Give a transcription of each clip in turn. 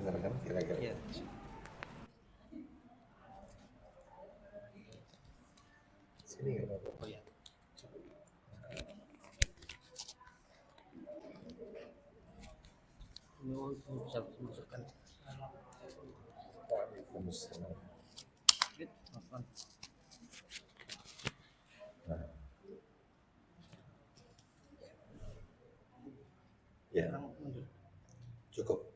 Dengar kan kira-kira? Ya. Sini nggak apa-apa. Oh ya. Ini bisa masukkan. Waalaikumsalam. Nah. Ya, cukup.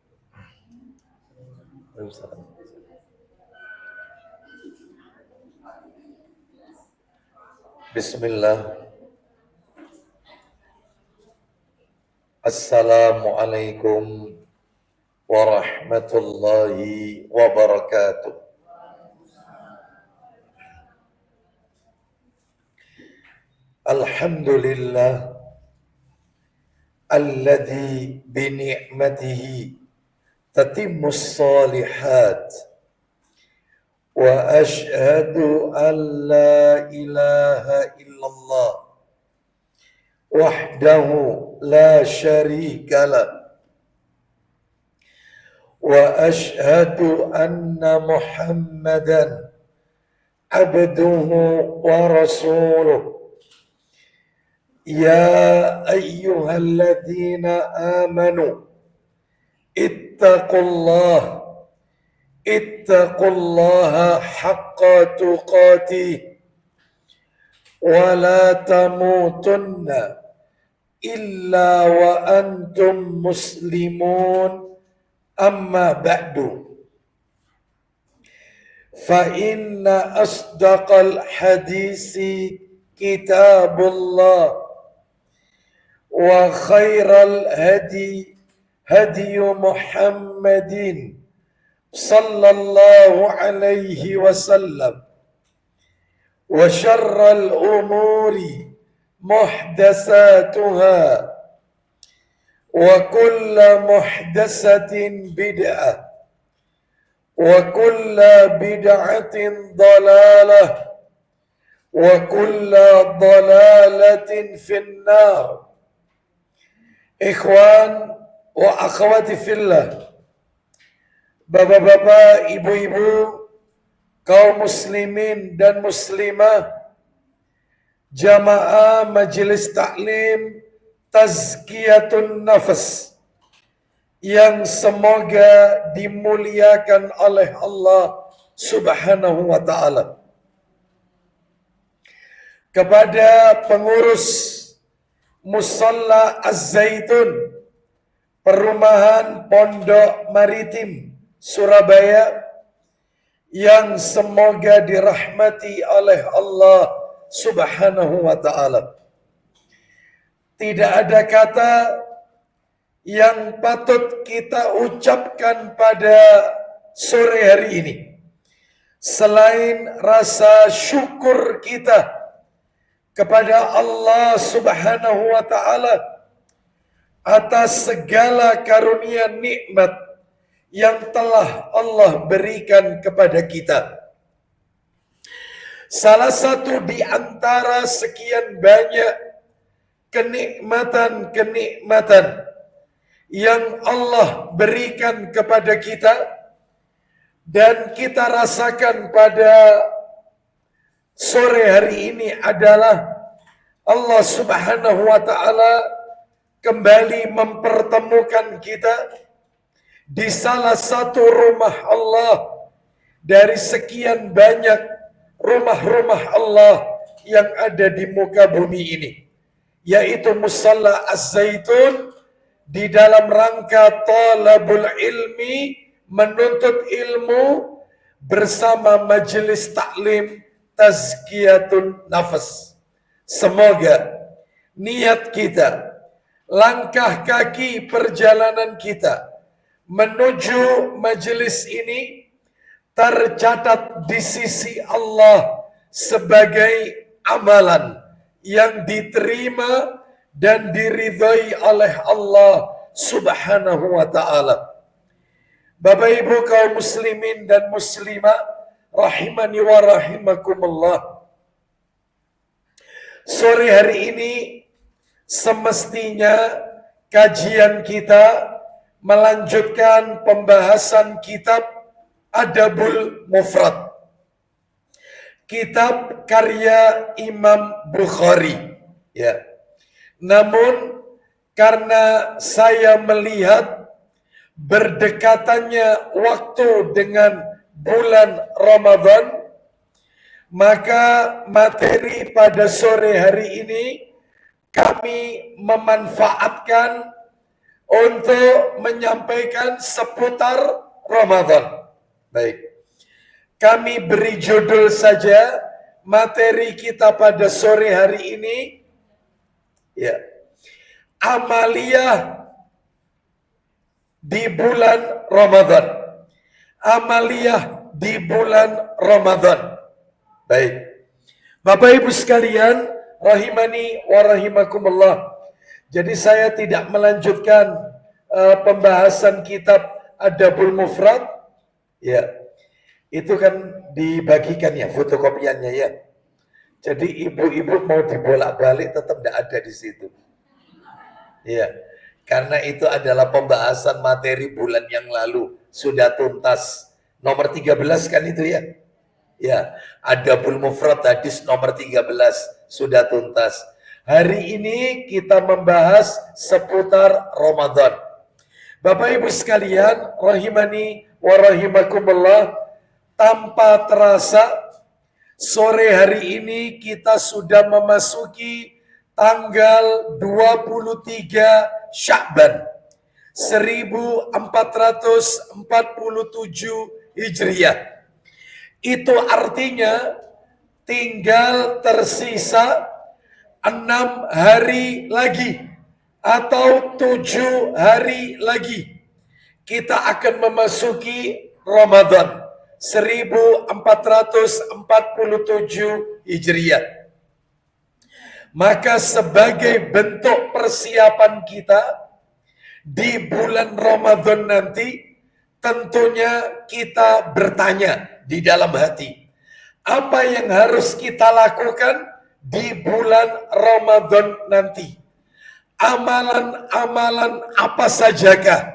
Waalaikumsalam. Bismillah. Assalamualaikum warahmatullahi wabarakatuh. Alhamdulillah alladzi bi ni'matihi tatimmus shalihat wa asyhadu an la ilaha illallah wahdahu la syarika lah wa asyhadu anna Muhammadan abduhu wa rasuluh. Ya ayyuhalladzina amanu ittaqullaha haqqa tuqatih wa la tamutunna illa wa antum muslimun. Amma ba'du, fa inna asdaqal hadisi kitabullah wa khairal hadi hadi Muhammadin sallallahu alaihi wasallam wa syarral umuri muhdatsatuha wa kullu muhdatsatin bid'ah wa kullu bid'atin dalalah wa kullu dalalatin finnar. Ikhwan wa akhwati fillah, bapak-bapak, ibu-ibu, kaum muslimin dan muslimah, jamaah majelis taklim tazkiyatun nafas yang semoga dimuliakan oleh Allah Subhanahu wa ta'ala. Kepada pengurus Musalla Az-Zaitun, Perumahan Pondok Maritim Surabaya, yang semoga dirahmati oleh Allah Subhanahu wa ta'ala. Tidak ada kata yang patut kita ucapkan pada sore hari ini selain rasa syukur kita kepada Allah Subhanahu wa ta'ala atas segala karunia nikmat yang telah Allah berikan kepada kita. Salah satu di antara sekian banyak kenikmatan-kenikmatan yang Allah berikan kepada kita dan kita rasakan pada sore hari ini adalah Allah Subhanahu wa ta'ala kembali mempertemukan kita di salah satu rumah Allah dari sekian banyak rumah-rumah Allah yang ada di muka bumi ini, yaitu Musalla Az-Zaitun, di dalam rangka talabul ilmi, menuntut ilmu bersama majelis taklim tazkiyatun nafas. Semoga niat kita, langkah kaki perjalanan kita menuju majelis ini tercatat di sisi Allah sebagai amalan yang diterima dan diridhai oleh Allah Subhanahu wa ta'ala. Bapak Ibu kaum muslimin dan muslimah rahimani wa rahimakumullah. Sore hari ini semestinya kajian kita melanjutkan pembahasan kitab Adabul Mufrad, kitab karya Imam Bukhari. Ya. Namun karena saya melihat berdekatannya waktu dengan bulan Ramadan, maka materi pada sore hari ini kami memanfaatkan untuk menyampaikan seputar Ramadan. Baik. Kami beri judul saja materi kita pada sore hari ini, ya, amaliyah di bulan Ramadan. Amaliyah di bulan Ramadan. Baik. Bapak Ibu sekalian, rahimani wa rahimakumullah. Jadi saya tidak melanjutkan pembahasan kitab Adabul Mufrad. Ya. Itu kan dibagikan ya, fotokopiannya ya. Jadi ibu-ibu mau dibolak-balik tetap tidak ada di situ. Ya, karena itu adalah pembahasan materi bulan yang lalu. Sudah tuntas. Nomor 13 kan itu ya. Ya, Adabul Mufrad hadis nomor 13 sudah tuntas. Hari ini kita membahas seputar Ramadan. Bapak Ibu sekalian, rahimani wa rahimakumullah, tanpa terasa sore hari ini kita sudah memasuki tanggal 23 Sya'ban 1447 Hijriah. Itu artinya tinggal tersisa 6 hari lagi atau 7 hari lagi kita akan memasuki Ramadan 1447 Hijriah. Maka sebagai bentuk persiapan kita di bulan Ramadan nanti, tentunya kita bertanya di dalam hati, apa yang harus kita lakukan di bulan Ramadan nanti? Amalan-amalan apa sajakah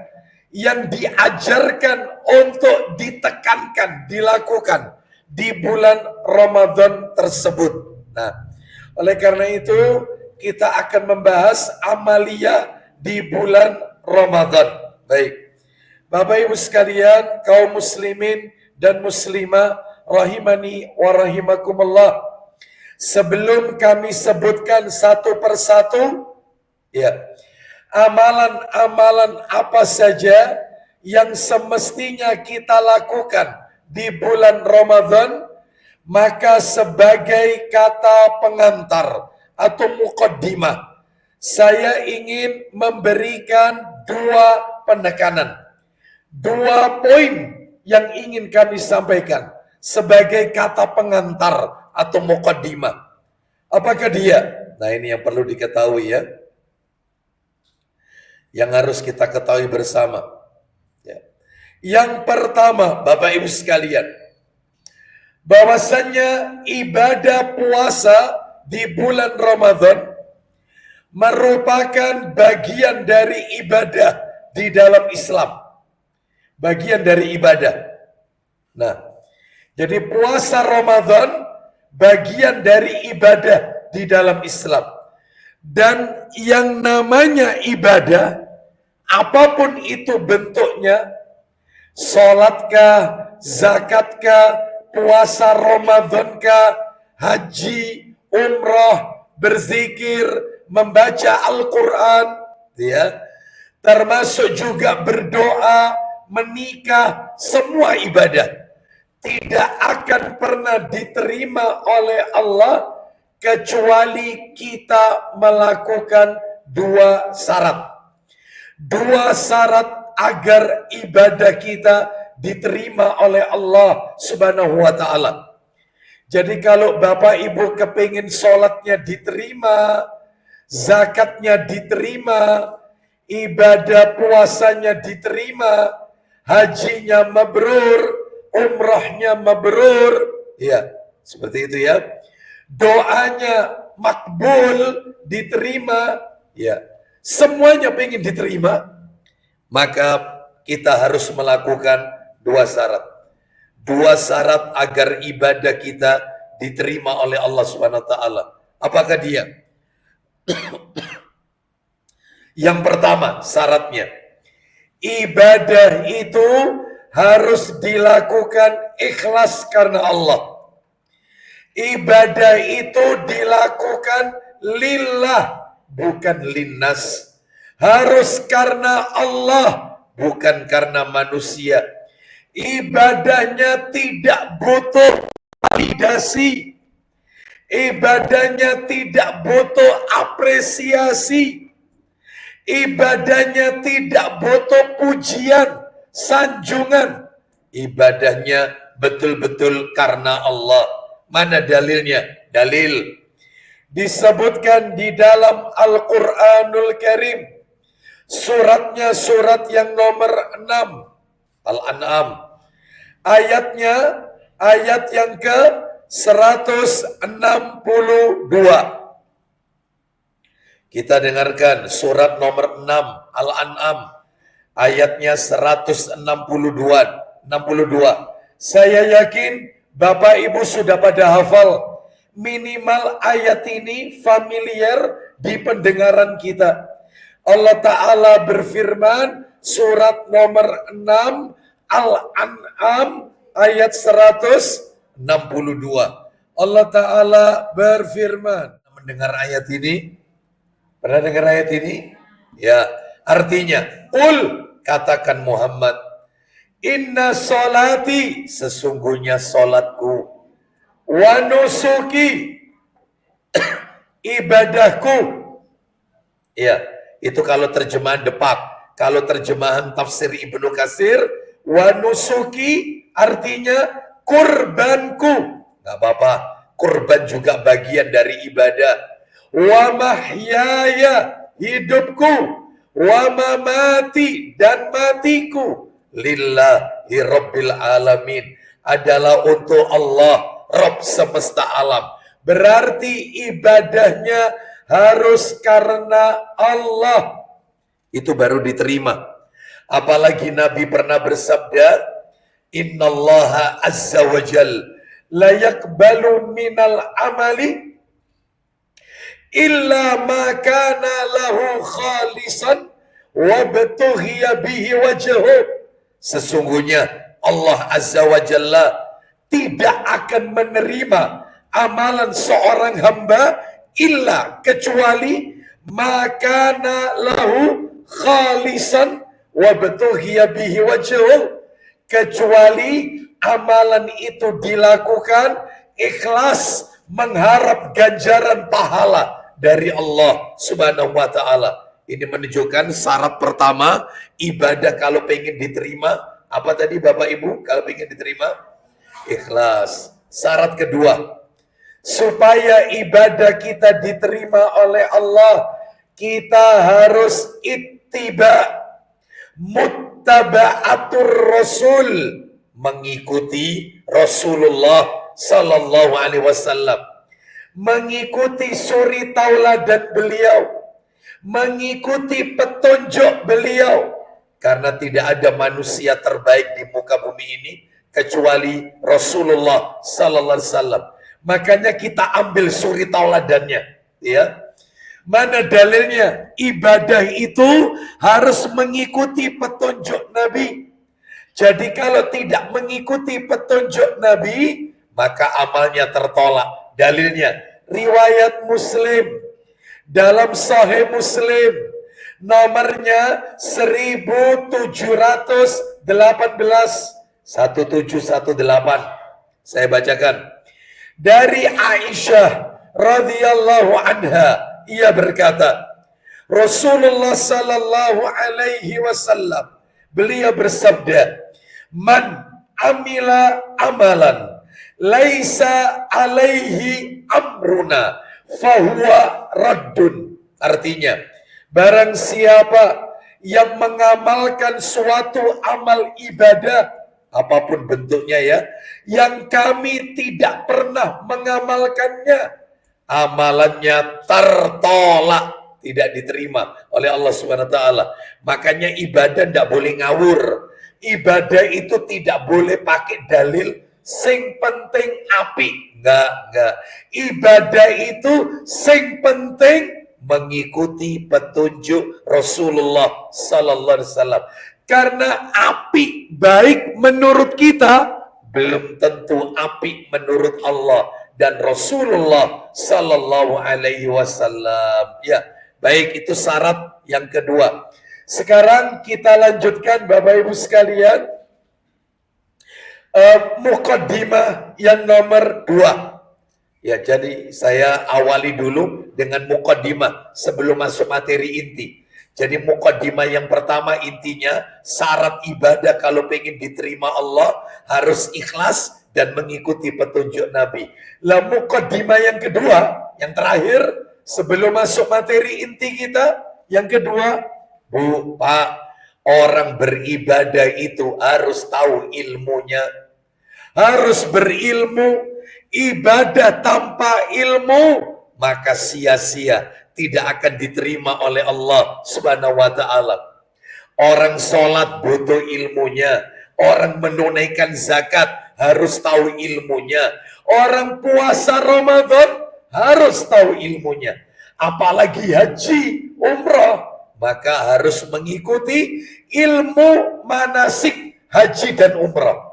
yang diajarkan untuk ditekankan, dilakukan di bulan Ramadan tersebut. Nah, oleh karena itu kita akan membahas amaliyah di bulan Ramadan. Baik. Bapak Ibu sekalian, kaum muslimin dan muslimah rahimani wa rahimakumullah. Sebelum kami sebutkan satu persatu, ya, amalan-amalan apa saja yang semestinya kita lakukan di bulan Ramadan, maka sebagai kata pengantar atau muqaddimah, saya ingin memberikan 2 penekanan, 2 poin yang ingin kami sampaikan sebagai kata pengantar atau muqaddimah. Apakah dia? Nah, ini yang perlu diketahui ya, yang harus kita ketahui bersama. Ya. Yang pertama, Bapak Ibu sekalian, bahwasannya ibadah puasa di bulan Ramadan merupakan bagian dari ibadah di dalam Islam. Bagian dari ibadah. Nah, jadi puasa Ramadan bagian dari ibadah di dalam Islam. Dan yang namanya ibadah, apapun itu bentuknya, sholatkah, zakatkah, puasa Ramadankah, haji, umrah, berzikir, membaca Al-Quran, ya, termasuk juga berdoa, menikah, semua ibadah tidak akan pernah diterima oleh Allah kecuali kita melakukan 2 syarat. 2 syarat agar ibadah kita diterima oleh Allah Subhanahu wa ta'ala. Jadi kalau Bapak Ibu kepingin sholatnya diterima, zakatnya diterima, ibadah puasanya diterima, hajinya mabrur, umrahnya mabrur, ya, seperti itu ya. Doanya makbul, diterima, ya. Semuanya pengen diterima, maka kita harus melakukan dua syarat. Dua syarat agar ibadah kita diterima oleh Allah Subhanahu wa taala. Apakah dia? Yang pertama syaratnya, ibadah itu harus dilakukan ikhlas karena Allah. Ibadah itu dilakukan lillah, bukan linnas. Harus karena Allah, bukan karena manusia. Ibadahnya tidak butuh validasi. Ibadahnya tidak butuh apresiasi. Ibadahnya tidak butuh pujian, sanjungan. Ibadahnya betul-betul karena Allah. Mana dalilnya? Dalil disebutkan di dalam Al-Quranul Karim. Suratnya surat yang nomor 6, Al-An'am. Ayatnya ayat yang ke 162. Kita dengarkan surat nomor 6 Al-An'am ayatnya 162. Saya yakin Bapak Ibu sudah pada hafal, minimal ayat ini familiar di pendengaran kita. Allah Ta'ala berfirman surat nomor 6 Al-An'am ayat 162. Allah Ta'ala berfirman. Mendengar ayat ini? Pernah dengar ayat ini? Ya, artinya, katakan Muhammad, inna solati, sesungguhnya solatku, wa nusuki, ibadahku. Ya, itu kalau terjemahan Depak. Kalau terjemahan tafsir Ibnu Katsir, wa nusuki artinya kurbanku. Gak apa-apa, kurban juga bagian dari ibadah. Wa mahyaya, hidupku, wa mamati, dan matiku, lillahi rabbil alamin, adalah untuk Allah, Rabb semesta alam. Berarti ibadahnya harus karena Allah, itu baru diterima. Apalagi Nabi pernah bersabda, innallaha azza wa jal la yakbalu minal amali illa ma kana lahu khalisan wa batughiya bihi wajhu. Sesungguhnya Allah azza wa jalla tidak akan menerima amalan seorang hamba illa kecuali makana lahu khalisan wa batughiya bihi wajhu, kecuali amalan itu dilakukan ikhlas mengharap ganjaran pahala dari Allah Subhanahu wa taala. Ini menunjukkan syarat pertama ibadah kalau pengen diterima, apa tadi Bapak Ibu? Kalau pengen diterima ikhlas. Syarat kedua, supaya ibadah kita diterima oleh Allah, kita harus ittiba, muttaba'atur Rasul, mengikuti Rasulullah Sallallahu Alaihi Wasallam, mengikuti suri tauladan beliau, mengikuti petunjuk beliau, karena tidak ada manusia terbaik di muka bumi ini kecuali Rasulullah Sallallahu Alaihi Wasallam. Makanya kita ambil suri tauladannya, ya. Mana dalilnya? Ibadah itu harus mengikuti petunjuk Nabi. Jadi kalau tidak mengikuti petunjuk Nabi, maka amalnya tertolak. Dalilnya riwayat Muslim, dalam Sahih Muslim nomornya 1718. Saya bacakan dari Aisyah radhiyallahu anha, ia berkata, Rasulullah sallallahu alaihi wasallam, beliau bersabda, man amila amalan laisa alaihi amruna fahuwa raddun. Artinya, barang siapa yang mengamalkan suatu amal ibadah, apapun bentuknya ya, yang kami tidak pernah mengamalkannya, amalannya tertolak, tidak diterima oleh Allah Subhanahu wa taala. Makanya ibadah tidak boleh ngawur. Ibadah itu tidak boleh pakai dalil sing penting api. Enggak. Ibadah itu sing penting mengikuti petunjuk Rasulullah sallallahu alaihi wasallam. Karena api baik menurut kita belum tentu api menurut Allah dan Rasulullah sallallahu alaihi wasallam. Ya, baik, itu syarat yang kedua. Sekarang kita lanjutkan Bapak Ibu sekalian, muqaddimah yang nomor 2. Ya, jadi saya awali dulu dengan muqaddimah sebelum masuk materi inti. Jadi muqaddimah yang pertama intinya syarat ibadah kalau pengen diterima Allah harus ikhlas dan mengikuti petunjuk Nabi. Lah muqaddimah yang kedua, yang terakhir sebelum masuk materi inti kita, yang kedua, Bu, Pak, orang beribadah itu harus tahu ilmunya, harus berilmu. Ibadah tanpa ilmu maka sia-sia, tidak akan diterima oleh Allah Subhanahu wa taala. Orang sholat butuh ilmunya, orang menunaikan zakat harus tahu ilmunya, orang puasa Ramadan harus tahu ilmunya, apalagi haji, umrah, maka harus mengikuti ilmu manasik haji dan umrah.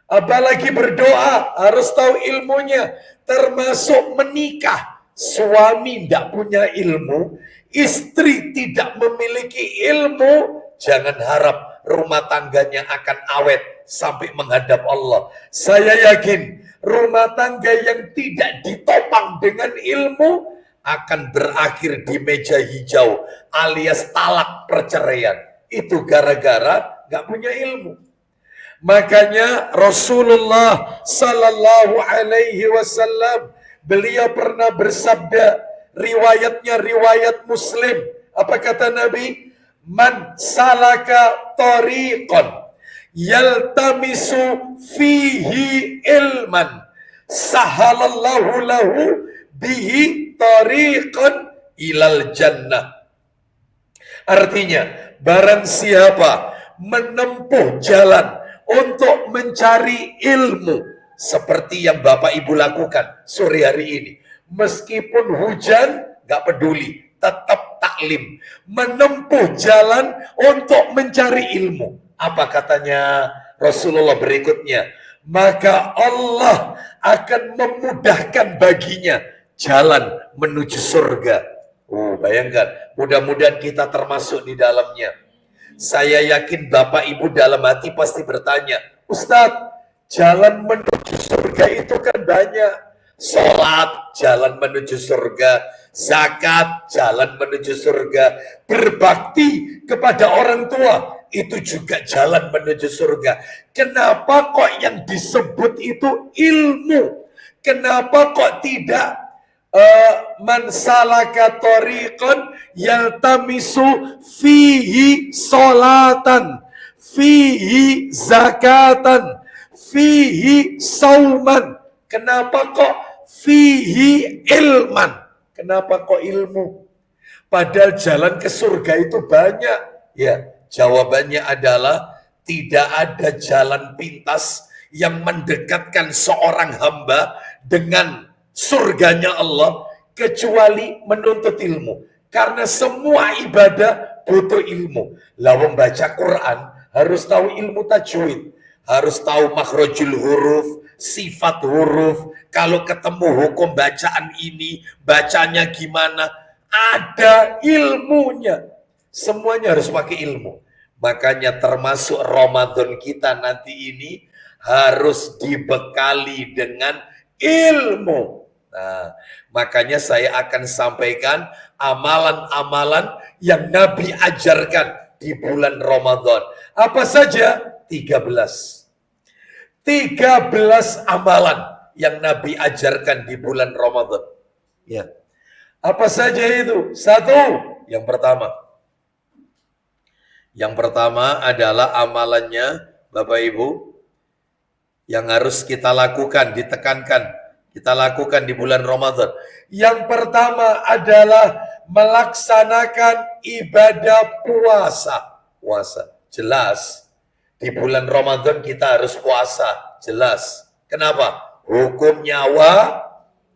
Apalagi berdoa harus tahu ilmunya, termasuk menikah. Suami tidak punya ilmu, istri tidak memiliki ilmu, jangan harap rumah tangganya akan awet sampai menghadap Allah. Saya yakin rumah tangga yang tidak ditopang dengan ilmu akan berakhir di meja hijau alias talak perceraian. Itu gara-gara nggak punya ilmu. Makanya Rasulullah sallallahu alaihi wasallam beliau pernah bersabda, riwayatnya riwayat Muslim. Apa kata Nabi? Man salaka tariqan yaltamisu fihi ilman sahalallahu lahu bihi tariqan ilal jannah. Artinya, barang siapa menempuh jalan untuk mencari ilmu seperti yang Bapak Ibu lakukan sore hari ini, meskipun hujan gak peduli, tetap taklim, menempuh jalan untuk mencari ilmu. Apa katanya Rasulullah berikutnya? Maka Allah akan memudahkan baginya jalan menuju surga. Bayangkan, mudah-mudahan kita termasuk di dalamnya. Saya yakin Bapak Ibu dalam hati pasti bertanya, Ustadz, jalan menuju surga itu kan banyak. Sholat, jalan menuju surga. Zakat, jalan menuju surga. Berbakti kepada orang tua, itu juga jalan menuju surga. Kenapa kok yang disebut itu ilmu? Kenapa kok tidak man salaka tariqan yaltamisu fihi solatan, fihi zakatan, fihi sauman? Kenapa kok fihi ilman? Kenapa kok ilmu? Padahal jalan ke surga itu banyak. Ya, jawabannya adalah tidak ada jalan pintas yang mendekatkan seorang hamba dengan surganya Allah kecuali menuntut ilmu. Karena semua ibadah butuh ilmu. Lalu membaca Quran harus tahu ilmu tajwid, harus tahu makhrajul huruf, sifat huruf. Kalau ketemu hukum bacaan ini, bacanya gimana? Ada ilmunya. Semuanya harus pakai ilmu. Makanya termasuk Ramadan kita nanti ini harus dibekali dengan ilmu. Nah, makanya saya akan sampaikan amalan-amalan yang Nabi ajarkan di bulan Ramadan. Apa saja? 13 amalan yang Nabi ajarkan di bulan Ramadan. Ya. Apa saja itu? Satu, yang pertama. Yang pertama adalah amalannya Bapak Ibu yang harus kita lakukan, ditekankan. Kita lakukan di bulan Ramadan. Yang pertama adalah melaksanakan ibadah puasa. Puasa, jelas. Di bulan Ramadan kita harus puasa, jelas. Kenapa? Hukumnya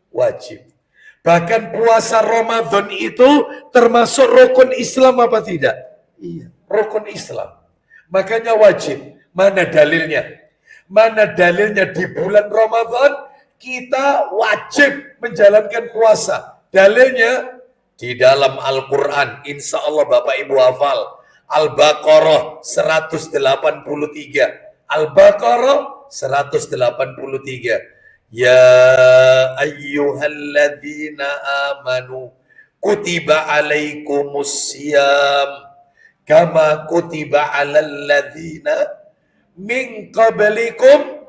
wajib. Bahkan puasa Ramadan itu termasuk rukun Islam apa tidak? Iya, rukun Islam. Makanya wajib. Mana dalilnya? Mana dalilnya di bulan Ramadan kita wajib menjalankan puasa? Dalilnya di dalam Al-Quran. Insya Allah Bapak Ibu hafal. Al-Baqarah 183. Al-Baqarah 183. Ya ayyuhalladzina amanu kutiba alaikumus siyam kama kutiba alal ladzina min qablikum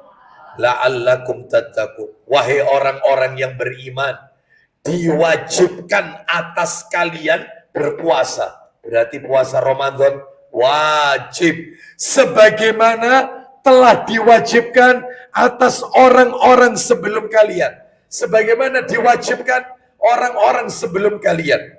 la'allakum tattaqun. Wahai orang-orang yang beriman, diwajibkan atas kalian berpuasa. Berarti puasa Ramadan wajib sebagaimana telah diwajibkan atas orang-orang sebelum kalian. Sebagaimana diwajibkan orang-orang sebelum kalian.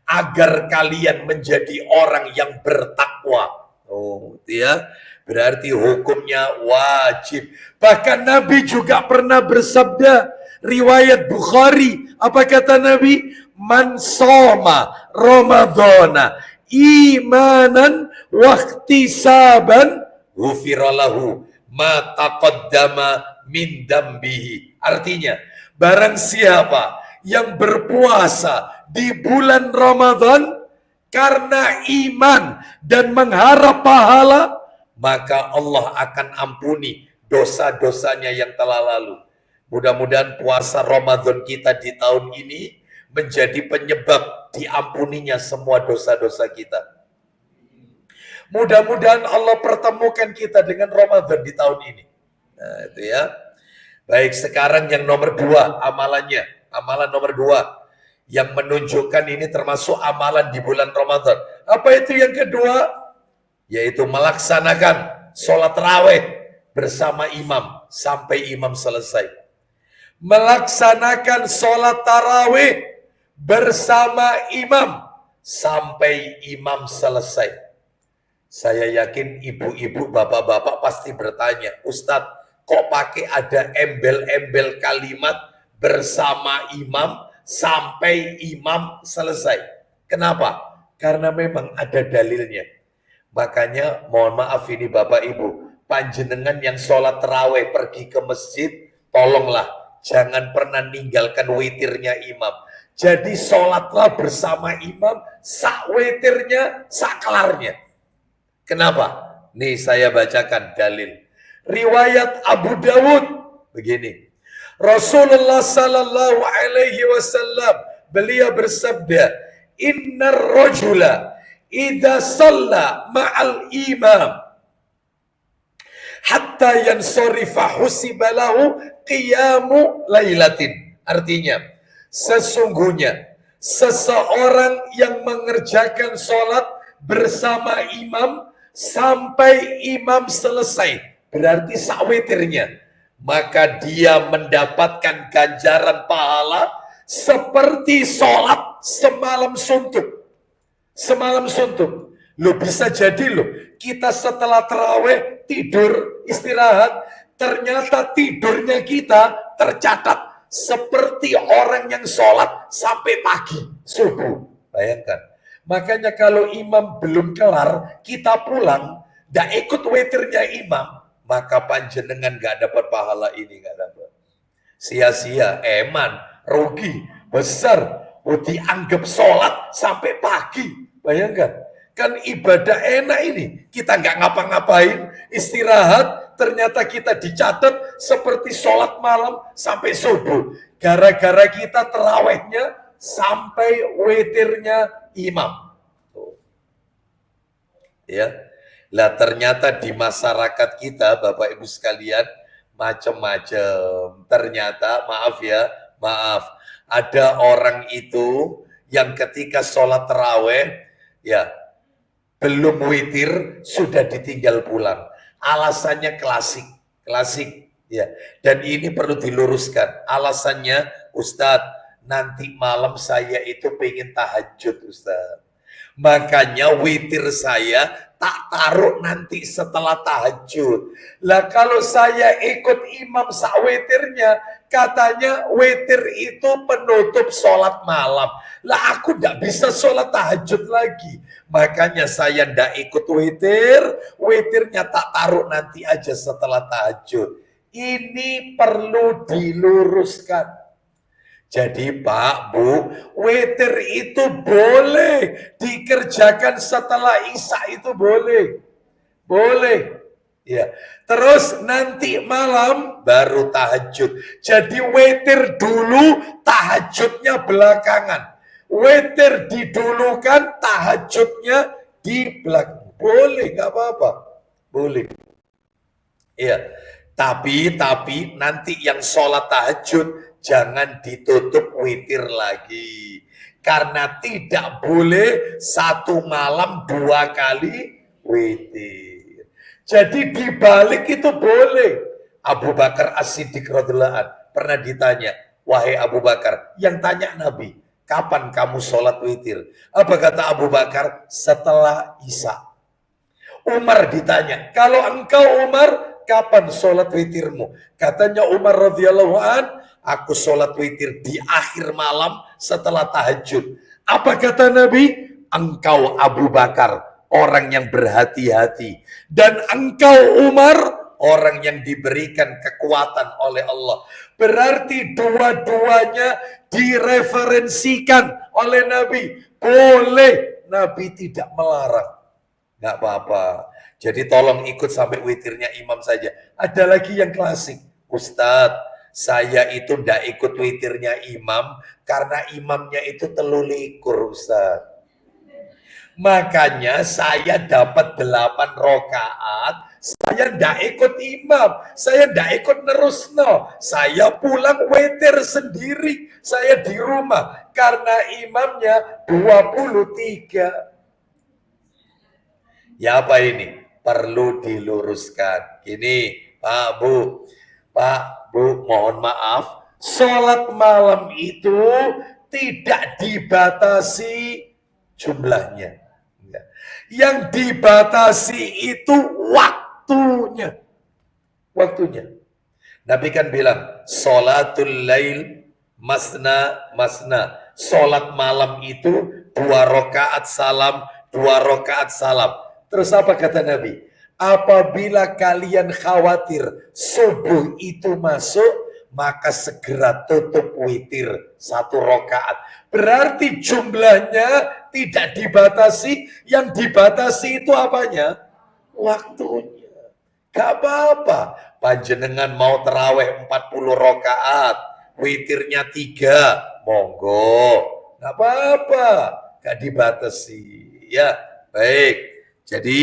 Agar kalian menjadi orang yang bertakwa. Oh, ya. Berarti hukumnya wajib. Bahkan Nabi juga pernah bersabda, riwayat Bukhari, apa kata Nabi? Man soma Ramadhana imanan wahtisaban ghufiralahu ma taqaddama min dambihi. Artinya, barang siapa yang berpuasa di bulan Ramadan karena iman dan mengharap pahala, maka Allah akan ampuni dosa-dosanya yang telah lalu. Mudah-mudahan puasa Ramadan kita di tahun ini menjadi penyebab diampuninya semua dosa-dosa kita. Mudah-mudahan Allah pertemukan kita dengan Ramadan di tahun ini. Nah, itu ya. Baik, sekarang yang nomor 2 amalannya. Amalan nomor 2 yang menunjukkan ini termasuk amalan di bulan Ramadan. Apa itu yang kedua? Yaitu melaksanakan sholat tarawih bersama imam sampai imam selesai. Melaksanakan sholat tarawih bersama imam sampai imam selesai. Saya yakin ibu-ibu, bapak-bapak pasti bertanya, Ustadz, kok pakai ada embel-embel kalimat bersama imam sampai imam selesai? Kenapa? Karena memang ada dalilnya. Makanya mohon maaf ini Bapak Ibu, panjenengan yang sholat tarawih pergi ke masjid, tolonglah jangan pernah ninggalkan witirnya imam. Jadi sholatlah bersama imam, sak witirnya, sak kelarnya. Kenapa? Nih saya bacakan dalil. Riwayat Abu Dawud begini. Rasulullah sallallahu alaihi wasallam beliau bersabda, "Innar rajula idza shalla ma'al imam hatta yansarifa husiba lahu qiyamu lailatin." Artinya, sesungguhnya seseorang yang mengerjakan sholat bersama imam sampai imam selesai, berarti sakwitirnya, maka dia mendapatkan ganjaran pahala seperti sholat semalam suntuk. Semalam suntuk. Lo bisa jadi lo, kita setelah tarawih tidur istirahat, ternyata tidurnya kita tercatat seperti orang yang sholat sampai pagi, subuh. Bayangkan. Makanya kalau imam belum kelar, kita pulang, gak ikut witirnya imam, maka panjenengan gak dapat pahala ini, gak dapat. Sia-sia, eman, rugi, besar, dianggap sholat sampai pagi. Bayangkan, kan ibadah enak ini. Kita gak ngapa-ngapain, istirahat, ternyata kita dicatat seperti sholat malam sampai subuh. Gara-gara kita terawihnya sampai witirnya imam. Ya, lah ternyata di masyarakat kita, Bapak Ibu sekalian, macam-macam. Ternyata, maaf, ada orang itu yang ketika sholat tarawih, ya belum witir sudah ditinggal pulang. Alasannya klasik, ya. Dan ini perlu diluruskan. Alasannya, Ustadz, nanti malam saya itu pengen tahajud Ustaz. Makanya witir saya tak taruh nanti setelah tahajud. Lah kalau saya ikut imam sak witirnya, katanya witir itu penutup sholat malam. Lah aku tidak bisa sholat tahajud lagi. Makanya saya tidak ikut witir. Witirnya tak taruh nanti aja setelah tahajud. Ini perlu diluruskan. Jadi Pak, Bu, witir itu boleh dikerjakan setelah Isya, itu boleh. Boleh. Ya. Terus nanti malam baru tahajud. Jadi witir dulu, tahajudnya belakangan. Witir didulukan, tahajudnya di belakang. Boleh, nggak apa-apa. Boleh. Iya. Tapi nanti yang sholat tahajud jangan ditutup witir lagi. Karena tidak boleh satu malam 2 kali witir. Jadi dibalik itu boleh. Abu Bakar As-Siddiq radhiyallahu anhu pernah ditanya, wahai Abu Bakar, yang tanya Nabi, kapan kamu sholat witir? Apa kata Abu Bakar? Setelah Isya. Umar ditanya, kalau engkau Umar, kapan sholat witirmu? Katanya Umar radhiyallahu anhu, aku sholat witir di akhir malam setelah tahajud. Apa kata Nabi? Engkau Abu Bakar, orang yang berhati-hati. Dan engkau Umar, orang yang diberikan kekuatan oleh Allah. Berarti dua-duanya direferensikan oleh Nabi. Boleh, Nabi tidak melarang. Nggak apa-apa. Jadi tolong ikut sampai witirnya imam saja. Ada lagi yang klasik. Ustadz, saya itu ndak ikut witirnya imam karena imamnya itu telulikur Ustadz. Makanya saya dapat 8 rakaat, saya ndak ikut imam, saya ndak ikut nerusno. Saya pulang witir sendiri, saya di rumah karena imamnya 23. Ya apa ini? Perlu diluruskan. Gini, Pak, Bu, mohon maaf. Sholat malam itu tidak dibatasi jumlahnya. Yang dibatasi itu waktunya. Waktunya. Nabi kan bilang, sholatul lail masna. Sholat malam itu 2 rakaat salam, 2 rakaat salam. Terus apa kata Nabi? Apabila kalian khawatir subuh itu masuk, maka segera tutup witir 1 rakaat. Berarti jumlahnya tidak dibatasi, yang dibatasi itu apanya? Waktunya. Gak apa-apa. Panjenengan mau terawih 40 rakaat, witirnya 3, monggo. Gak apa-apa. Gak dibatasi. Ya, baik. Jadi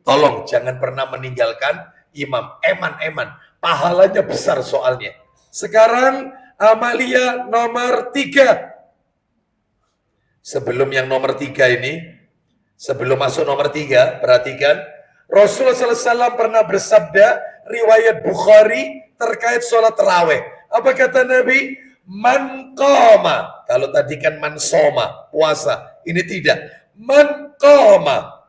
tolong jangan pernah meninggalkan imam. Eman. Pahalanya besar soalnya. Sekarang amalia nomor 3. Sebelum yang nomor 3 ini, sebelum masuk nomor 3, perhatikan. Rasulullah SAW pernah bersabda, riwayat Bukhari terkait sholat tarawih. Apa kata Nabi? Man qama. Kalau tadi kan man soma, puasa. Ini tidak. Man qama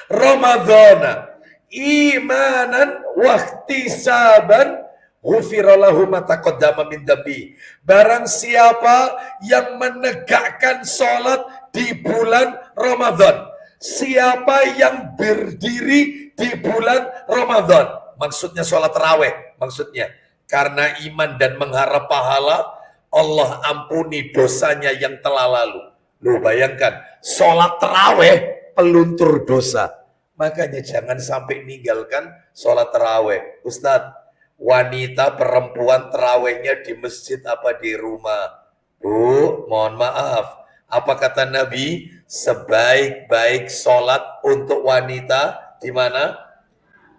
Ramadhana imanan wahtisaban ghufirallahu ma taqaddama min dambi. Barang siapa yang menegakkan sholat di bulan Ramadan, siapa yang berdiri di bulan Ramadan, maksudnya sholat tarawih, maksudnya karena iman dan mengharap pahala, Allah ampuni dosanya yang telah lalu. Lu bayangkan, sholat tarawih peluntur dosa. Makanya jangan sampai ninggalkan sholat tarawih. Ustadz, wanita perempuan tarawihnya di masjid apa di rumah? Bu, mohon maaf. Apa kata Nabi? Sebaik-baik sholat untuk wanita di mana?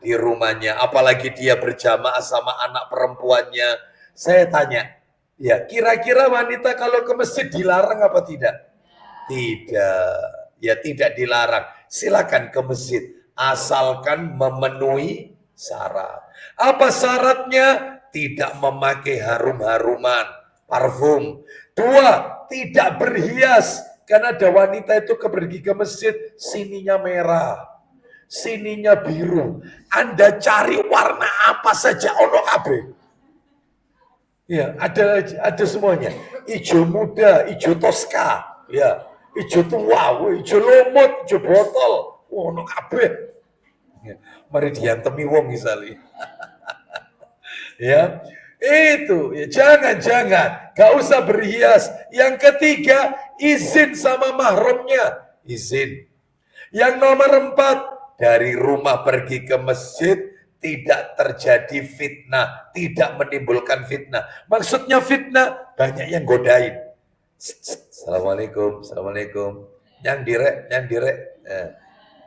Di rumahnya. Apalagi dia berjamaah sama anak perempuannya. Saya tanya, ya kira-kira wanita kalau ke masjid dilarang apa tidak? Tidak. Ya tidak dilarang. Silakan ke masjid. Asalkan memenuhi syarat. Apa syaratnya? Tidak memakai harum-haruman. parfum. 2, tidak berhias. Karena ada wanita itu pergi ke masjid, sininya merah, sininya biru. Anda cari warna apa saja, ono kabeh. Ya, ada semuanya. Ijo muda, ijo toska, ya, ijo tua, ijo lumut, ijo botol, ono kabeh. Ya, mari diantemi wong misalnya. Ya, itu ya, jangan, gak usah berhias. Yang ketiga, izin sama mahramnya, izin. Yang nomor 4, dari rumah pergi ke masjid tidak terjadi fitnah, tidak menimbulkan fitnah. Maksudnya fitnah, banyak yang godain. Assalamualaikum, assalamualaikum. Yang direk.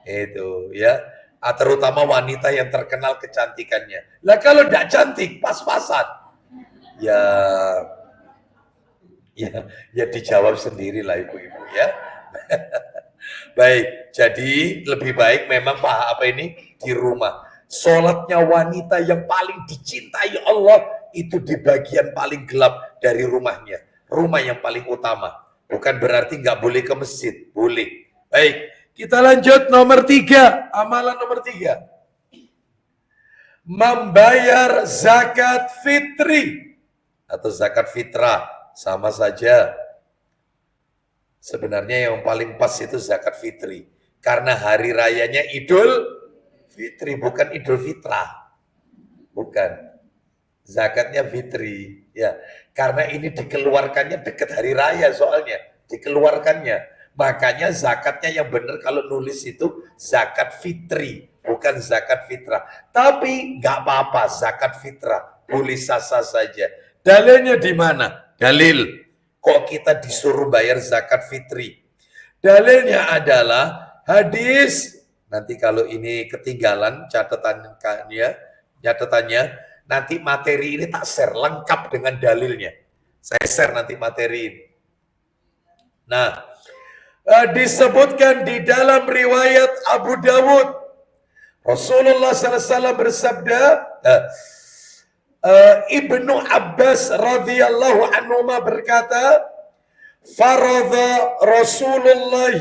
Itu ya. Terutama wanita yang terkenal kecantikannya. Lah kalau tidak cantik, pas-pasan. Ya dijawab sendirilah ibu-ibu ya. Baik, jadi lebih baik memang di rumah. Sholatnya wanita yang paling dicintai Allah itu di bagian paling gelap dari rumahnya. Rumah yang paling utama. Bukan berarti nggak boleh ke masjid, boleh. Baik, kita lanjut nomor 3, amalan nomor 3. Membayar zakat fitri atau zakat fitrah, sama saja. Sebenarnya yang paling pas itu zakat fitri. Karena hari rayanya Idul Fitri, bukan Idul Fitrah. Bukan. Zakatnya fitri. Ya, karena ini dikeluarkannya dekat hari raya soalnya. Dikeluarkannya. Makanya zakatnya yang benar kalau nulis itu zakat fitri, bukan zakat fitrah. Tapi nggak apa-apa zakat fitrah, boleh sah-sah saja. Dalilnya di mana? Dalil. Kok kita disuruh bayar zakat fitri? Dalilnya adalah hadis. Nanti kalau ini ketinggalan catatannya, nanti materi ini tak share lengkap dengan dalilnya. Saya share nanti materi ini. Nah, disebutkan di dalam riwayat Abu Dawud, Rasulullah SAW bersabda, Ibnu Abbas radhiyallahu anhu berkata, faradha Rasulullah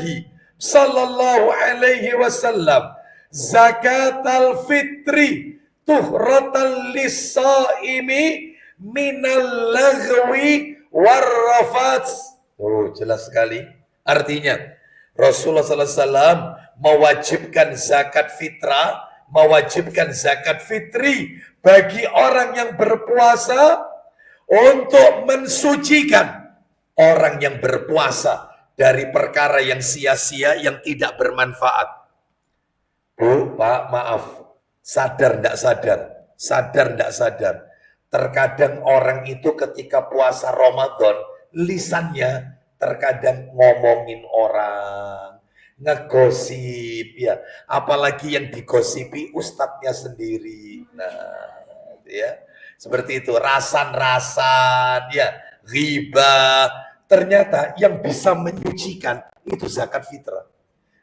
sallallahu alaihi wasallam zakatal fitri tuhratan lis-shaimi minal laghwi warrafat. Oh, jelas sekali. Artinya Rasulullah SAW mewajibkan zakat fitrah, mewajibkan zakat fitri bagi orang yang berpuasa untuk mensucikan orang yang berpuasa dari perkara yang sia-sia, yang tidak bermanfaat. Bu, Pak, maaf. Sadar tidak sadar? Sadar tidak sadar? Terkadang orang itu ketika puasa Ramadan, lisannya terkadang ngomongin orang, ngegosip, ya. Apalagi yang digosipi ustadznya sendiri. Nah, ya, seperti itu, rasan-rasan, ya, riba. Ternyata yang bisa menyucikan itu zakat fitrah.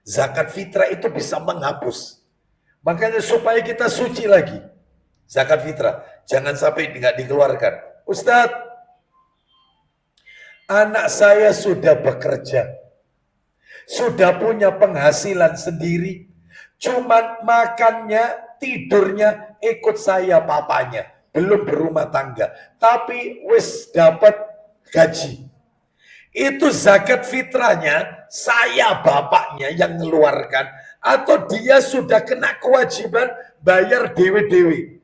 Zakat fitrah itu bisa menghapus. Makanya supaya kita suci lagi, zakat fitrah jangan sampai nggak dikeluarkan. Ustadz, anak saya sudah bekerja, sudah punya penghasilan sendiri, cuman makannya, tidurnya ikut saya papanya, belum berumah tangga, tapi wis dapat gaji. Itu zakat fitrahnya saya bapaknya yang ngeluarkan, atau dia sudah kena kewajiban bayar dewe-dewe?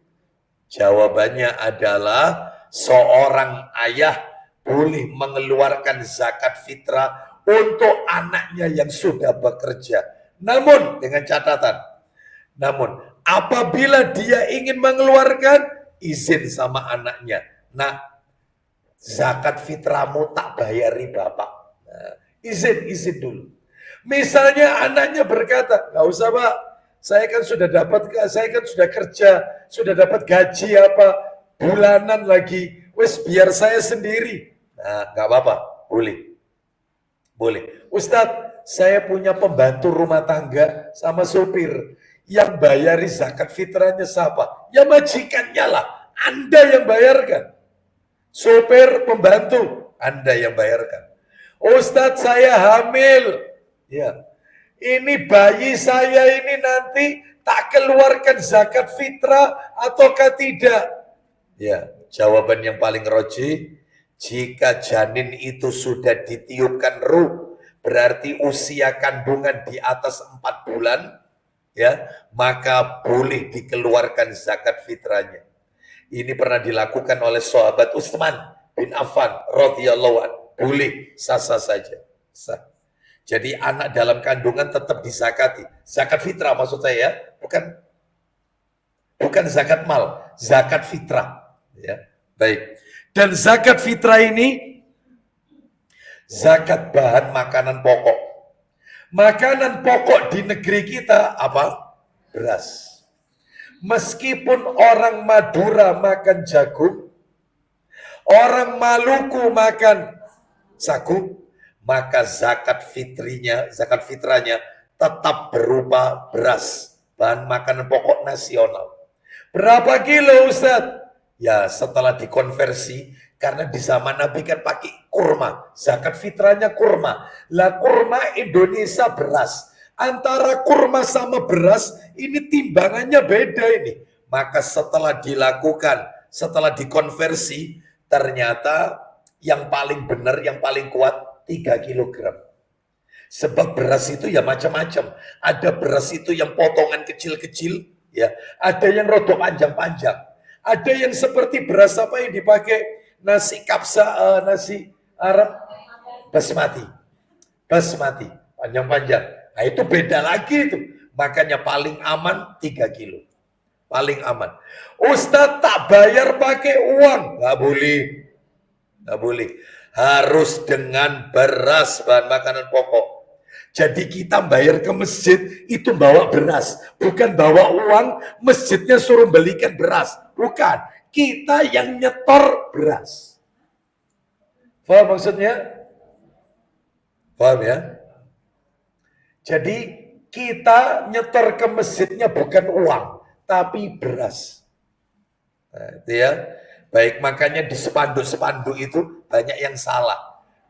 Jawabannya adalah seorang ayah boleh mengeluarkan zakat fitrah untuk anaknya yang sudah bekerja. Namun dengan catatan, apabila dia ingin mengeluarkan, izin sama anaknya. Nah, zakat fitrahmu tak bayari bapak. Nah, izin dulu. Misalnya anaknya berkata, nggak usah pak, saya kan sudah kerja, sudah dapat gaji apa bulanan lagi, wes biar saya sendiri. Nah, nggak apa-apa, boleh. Ustadz, saya punya pembantu rumah tangga sama sopir, yang bayari zakat fitrahnya siapa? Ya majikannya lah, Anda yang bayarkan. Sopir, pembantu, Anda yang bayarkan. Ustadz saya hamil. Ya, ini bayi saya ini nanti tak keluarkan zakat fitrah ataukah tidak? Ya, jawaban yang paling roji, jika janin itu sudah ditiupkan ruh, berarti usia kandungan di atas 4 bulan, ya, maka boleh dikeluarkan zakat fitrahnya. Ini pernah dilakukan oleh sahabat Utsman bin Affan radhiyallahu anhu. Boleh, sah-sah saja. Sah. Jadi anak dalam kandungan tetap dizakati. Zakat fitrah maksud saya, ya, bukan zakat mal, zakat fitrah. Ya, baik. Dan zakat fitrah ini zakat bahan makanan pokok. Makanan pokok di negeri kita apa? Beras. Meskipun orang Madura makan jagung, orang Maluku makan sagu, maka zakat fitrahnya tetap berupa beras, bahan makanan pokok nasional. Berapa kilo Ustaz? Ya setelah dikonversi, karena di zaman Nabi kan pakai kurma, zakat fitrahnya kurma. Lah kurma Indonesia beras. Antara kurma sama beras, ini timbangannya beda ini. Maka setelah dilakukan, setelah dikonversi, ternyata yang paling benar, yang paling kuat 3 kilogram. Sebab beras itu ya macam-macam. Ada beras itu yang potongan kecil-kecil, ya. Ada yang rodok panjang-panjang. Ada yang seperti beras apa yang dipakai nasi kapsa, nasi Arab basmati, panjang-panjang. Nah itu beda lagi itu. Makanya paling aman 3 kilo, paling aman. Ustadz tak bayar pakai uang, nggak boleh, nggak boleh. Harus dengan beras bahan makanan pokok. Jadi kita bayar ke masjid itu bawa beras, bukan bawa uang, masjidnya suruh belikan beras. Bukan, kita yang nyetor beras. Paham maksudnya? Paham ya? Jadi kita nyetor ke masjidnya bukan uang, tapi beras. Nah, itu ya. Baik, makanya di spanduk-spanduk itu banyak yang salah.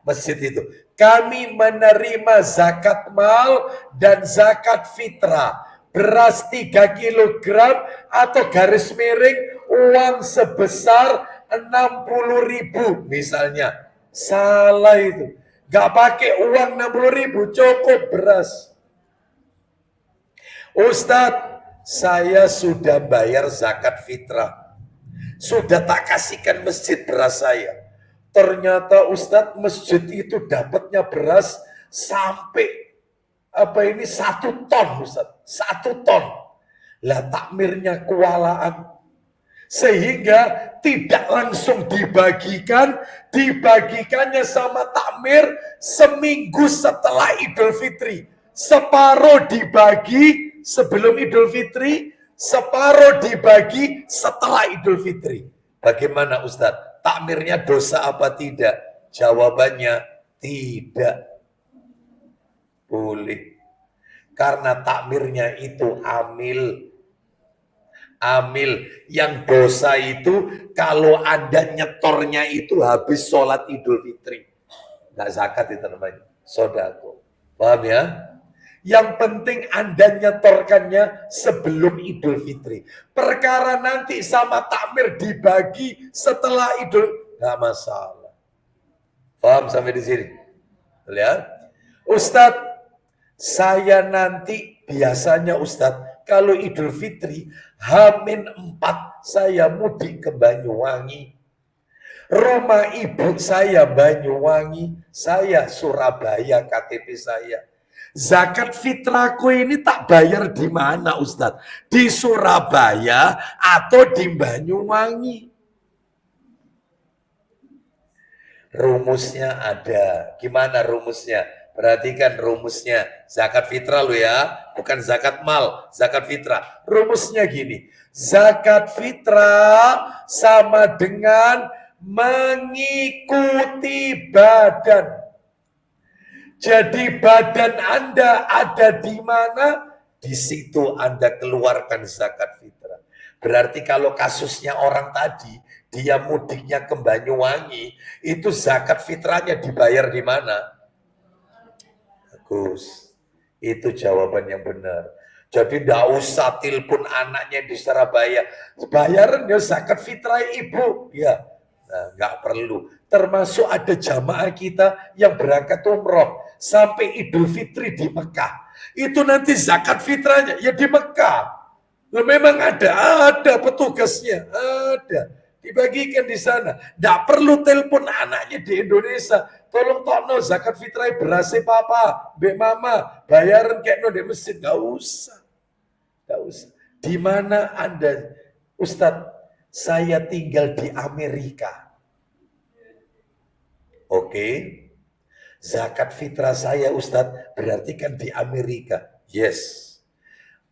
Masjid itu. Kami menerima zakat mal dan zakat fitrah. Beras 3 kilogram atau garis miring uang sebesar 60.000 misalnya. Salah itu. Gak pakai uang 60.000, cukup beras. Ustadz, saya sudah bayar zakat fitrah. Sudah tak kasihkan masjid beras saya. Ternyata Ustadz masjid itu dapatnya beras sampai 1 ton Ustadz. 1 ton. Lah takmirnya kewalaan. Sehingga tidak langsung dibagikannya sama takmir seminggu setelah Idul Fitri. Separuh dibagi sebelum Idul Fitri, separuh dibagi setelah Idul Fitri. Bagaimana Ustadz? Takmirnya dosa apa tidak? Jawabannya tidak boleh. Karena takmirnya itu amil. Yang dosa itu kalau Anda nyetornya itu habis sholat Idul Fitri. Nggak zakat itu namanya. Sodako. Paham ya? Yang penting Anda nyetorkannya sebelum Idul Fitri. Perkara nanti sama takmir dibagi setelah Idul, nggak masalah. Paham sampai di sini? Lihat, Ustadz, saya nanti biasanya Ustadz kalau Idul Fitri H-4 saya mudik ke Banyuwangi. Rumah ibu saya Banyuwangi, saya Surabaya KTP saya. Zakat fitrahku ini tak bayar di mana Ustadz? Di Surabaya atau di Banyuwangi? Rumusnya ada. Gimana rumusnya? Perhatikan rumusnya. Zakat fitrah lo ya, bukan zakat mal, zakat fitrah. Rumusnya gini. Zakat fitrah sama dengan mengikuti badan. Jadi badan Anda ada di mana, di situ Anda keluarkan zakat fitrah. Berarti kalau kasusnya orang tadi, dia mudiknya ke Banyuwangi, itu zakat fitrahnya dibayar di mana? Bagus. Itu jawaban yang benar. Jadi tidak usah telepon anaknya di Surabaya. Bayaran ya zakat fitrah ibu. Ya, nah, nggak perlu. Termasuk ada jamaah kita yang berangkat umroh sampai Idul Fitri di Mekah. Itu nanti zakat fitrahnya ya di Mekah. Loh, memang ada petugasnya, ada. Dibagikan di sana. Tidak perlu telepon anaknya di Indonesia. Tolong tokno zakat fitrah berasnya papa, mbak mama, bayaran kayak no di masjid. Gak usah. Gak usah. Di mana Anda, Ustadz? Saya tinggal di Amerika. Oke. Zakat fitrah saya Ustadz berarti kan di Amerika. Yes.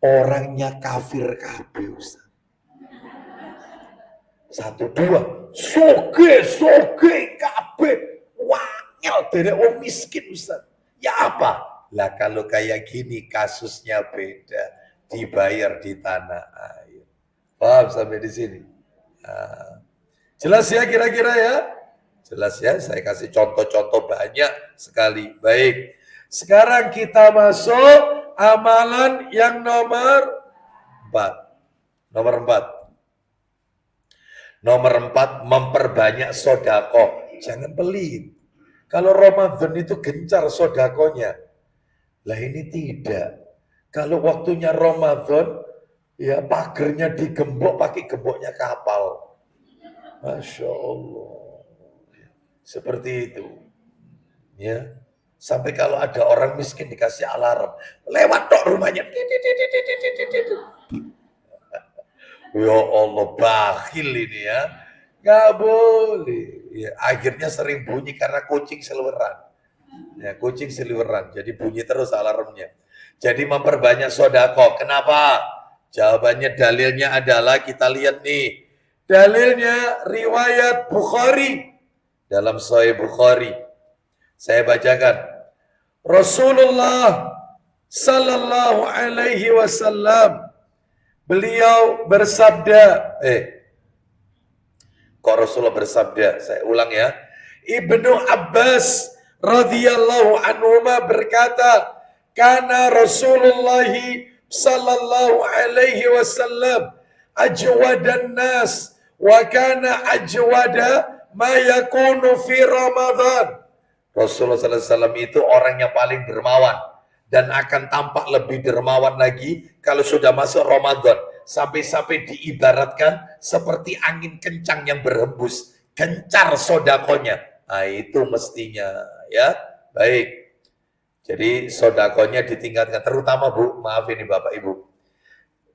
Orangnya kafir kabeh Ustadz. 1, 2. Soge kabeh. Wangel dari orang miskin Ustadz. Ya apa? Lah kalau kayak gini kasusnya beda. Dibayar di tanah air. Paham sampai di sini? Nah, jelas ya kira-kira ya? Jelas ya, saya kasih contoh-contoh banyak sekali. Baik, sekarang kita masuk amalan yang nomor 4. Nomor 4, memperbanyak sodako. Jangan pelit. Kalau Ramadan itu gencar sodakonya. Lah ini tidak. Kalau waktunya Ramadan, ya pagernya digembok pakai gemboknya kapal. Masya Allah. Seperti itu. Ya. Sampai kalau ada orang miskin dikasih alarm. Lewat dok rumahnya. Ya Allah, bakhil ini ya. Nggak boleh. Ya, akhirnya sering bunyi karena kucing seliweran. Ya, kucing seliweran. Jadi bunyi terus alarmnya. Jadi memperbanyak sodako. Kenapa? Jawabannya dalilnya adalah kita lihat nih. Dalilnya riwayat Bukhari. Dalam Sahih Bukhari. Saya bacakan. Rasulullah sallallahu alaihi wasallam beliau bersabda, kok Rasulullah bersabda? Saya ulang ya. Ibnu Abbas radhiyallahu anhuma berkata, kana Rasulullah sallallahu alaihi wasallam ajwadan nas wa kana ajwada ma yakunu fi Ramadan. Rasulullah sallallahu alaihi wasallam itu orang yang paling dermawan dan akan tampak lebih dermawan lagi kalau sudah masuk Ramadan. Sampai-sampai diibaratkan seperti angin kencang yang berhembus, gencar sodakonya. Nah itu mestinya ya. Baik. Jadi sodakonya ditingkatkan, terutama Bu, maaf ini Bapak Ibu.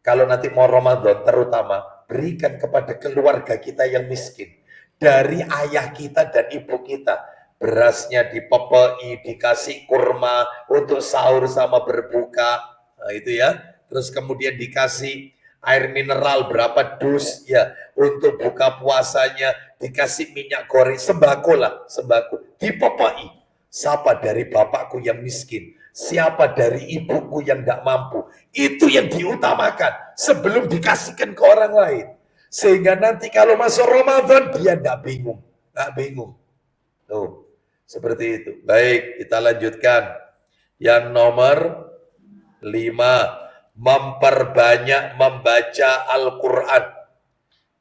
Kalau nanti mau Ramadan, terutama berikan kepada keluarga kita yang miskin. Dari ayah kita dan ibu kita. Berasnya dipepei, dikasih kurma untuk sahur sama berbuka. Nah itu ya. Terus kemudian dikasih air mineral berapa dus ya untuk buka puasanya. Dikasih minyak goreng, sembako lah, sembako. Dipepei. Siapa dari bapakku yang miskin? Siapa dari ibuku yang tidak mampu? Itu yang diutamakan sebelum dikasihkan ke orang lain. Sehingga nanti kalau masuk Ramadan dia tidak bingung. Tidak bingung. Tuh, seperti itu. Baik, kita lanjutkan. Yang nomor 5, memperbanyak membaca Al-Quran.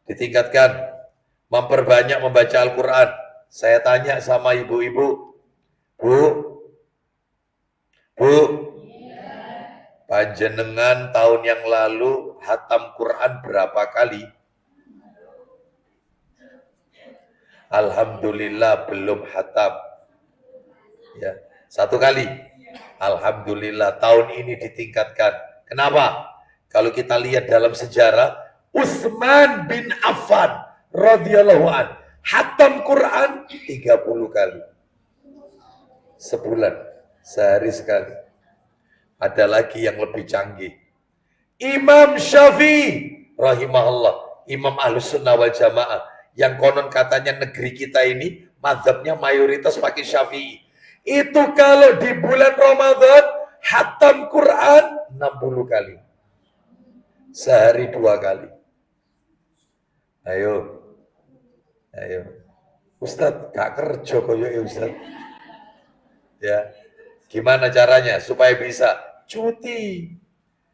Ditingkatkan. Memperbanyak membaca Al-Quran. Saya tanya sama ibu-ibu. Bu, panjenengan tahun yang lalu hatam Quran berapa kali? Alhamdulillah belum hatam. Ya, 1 kali. Alhamdulillah tahun ini ditingkatkan. Kenapa? Kalau kita lihat dalam sejarah, Utsman bin Affan radhiyallahu an hatam Quran 30 kali. Sebulan, sehari sekali. Ada lagi yang lebih canggih. Imam Syafi'i rahimahullah, Imam Ahlus Sunnah wal Jamaah, yang konon katanya negeri kita ini mazhabnya mayoritas pakai Syafi'i. Itu kalau di bulan Ramadan hatam Quran 60 kali. Sehari 2 kali. Ayo. Ayo. Ustadz, gak kerja koyo Ustadz. Ya. Gimana caranya supaya bisa cuti?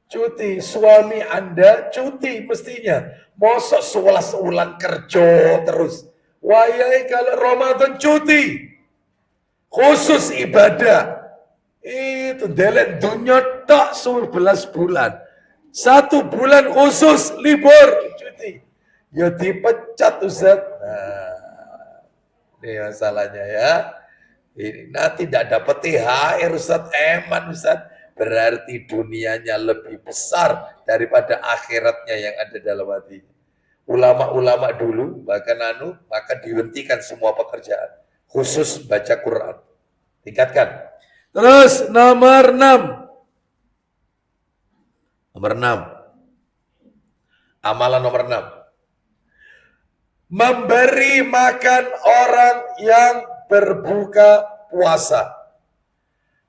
Cuti, suami Anda cuti mestinya. Mosok 11 bulan kerja terus. Wayai kalau Ramadan cuti. Khusus ibadah. Itu delek dunya tak 11 bulan. 1 bulan khusus libur cuti. Ya dipecat Ustaz. Nah, ini masalahnya ya. Ini nanti tidak dapat THR Ustaz, eman Ustaz. Berarti dunianya lebih besar daripada akhiratnya yang ada dalam hati. Ulama-ulama dulu bahkan maka dihentikan semua pekerjaan. Khusus baca Quran. Tingkatkan. Terus nomor 6. Nomor 6. Amalan nomor 6. Memberi makan orang yang berbuka puasa.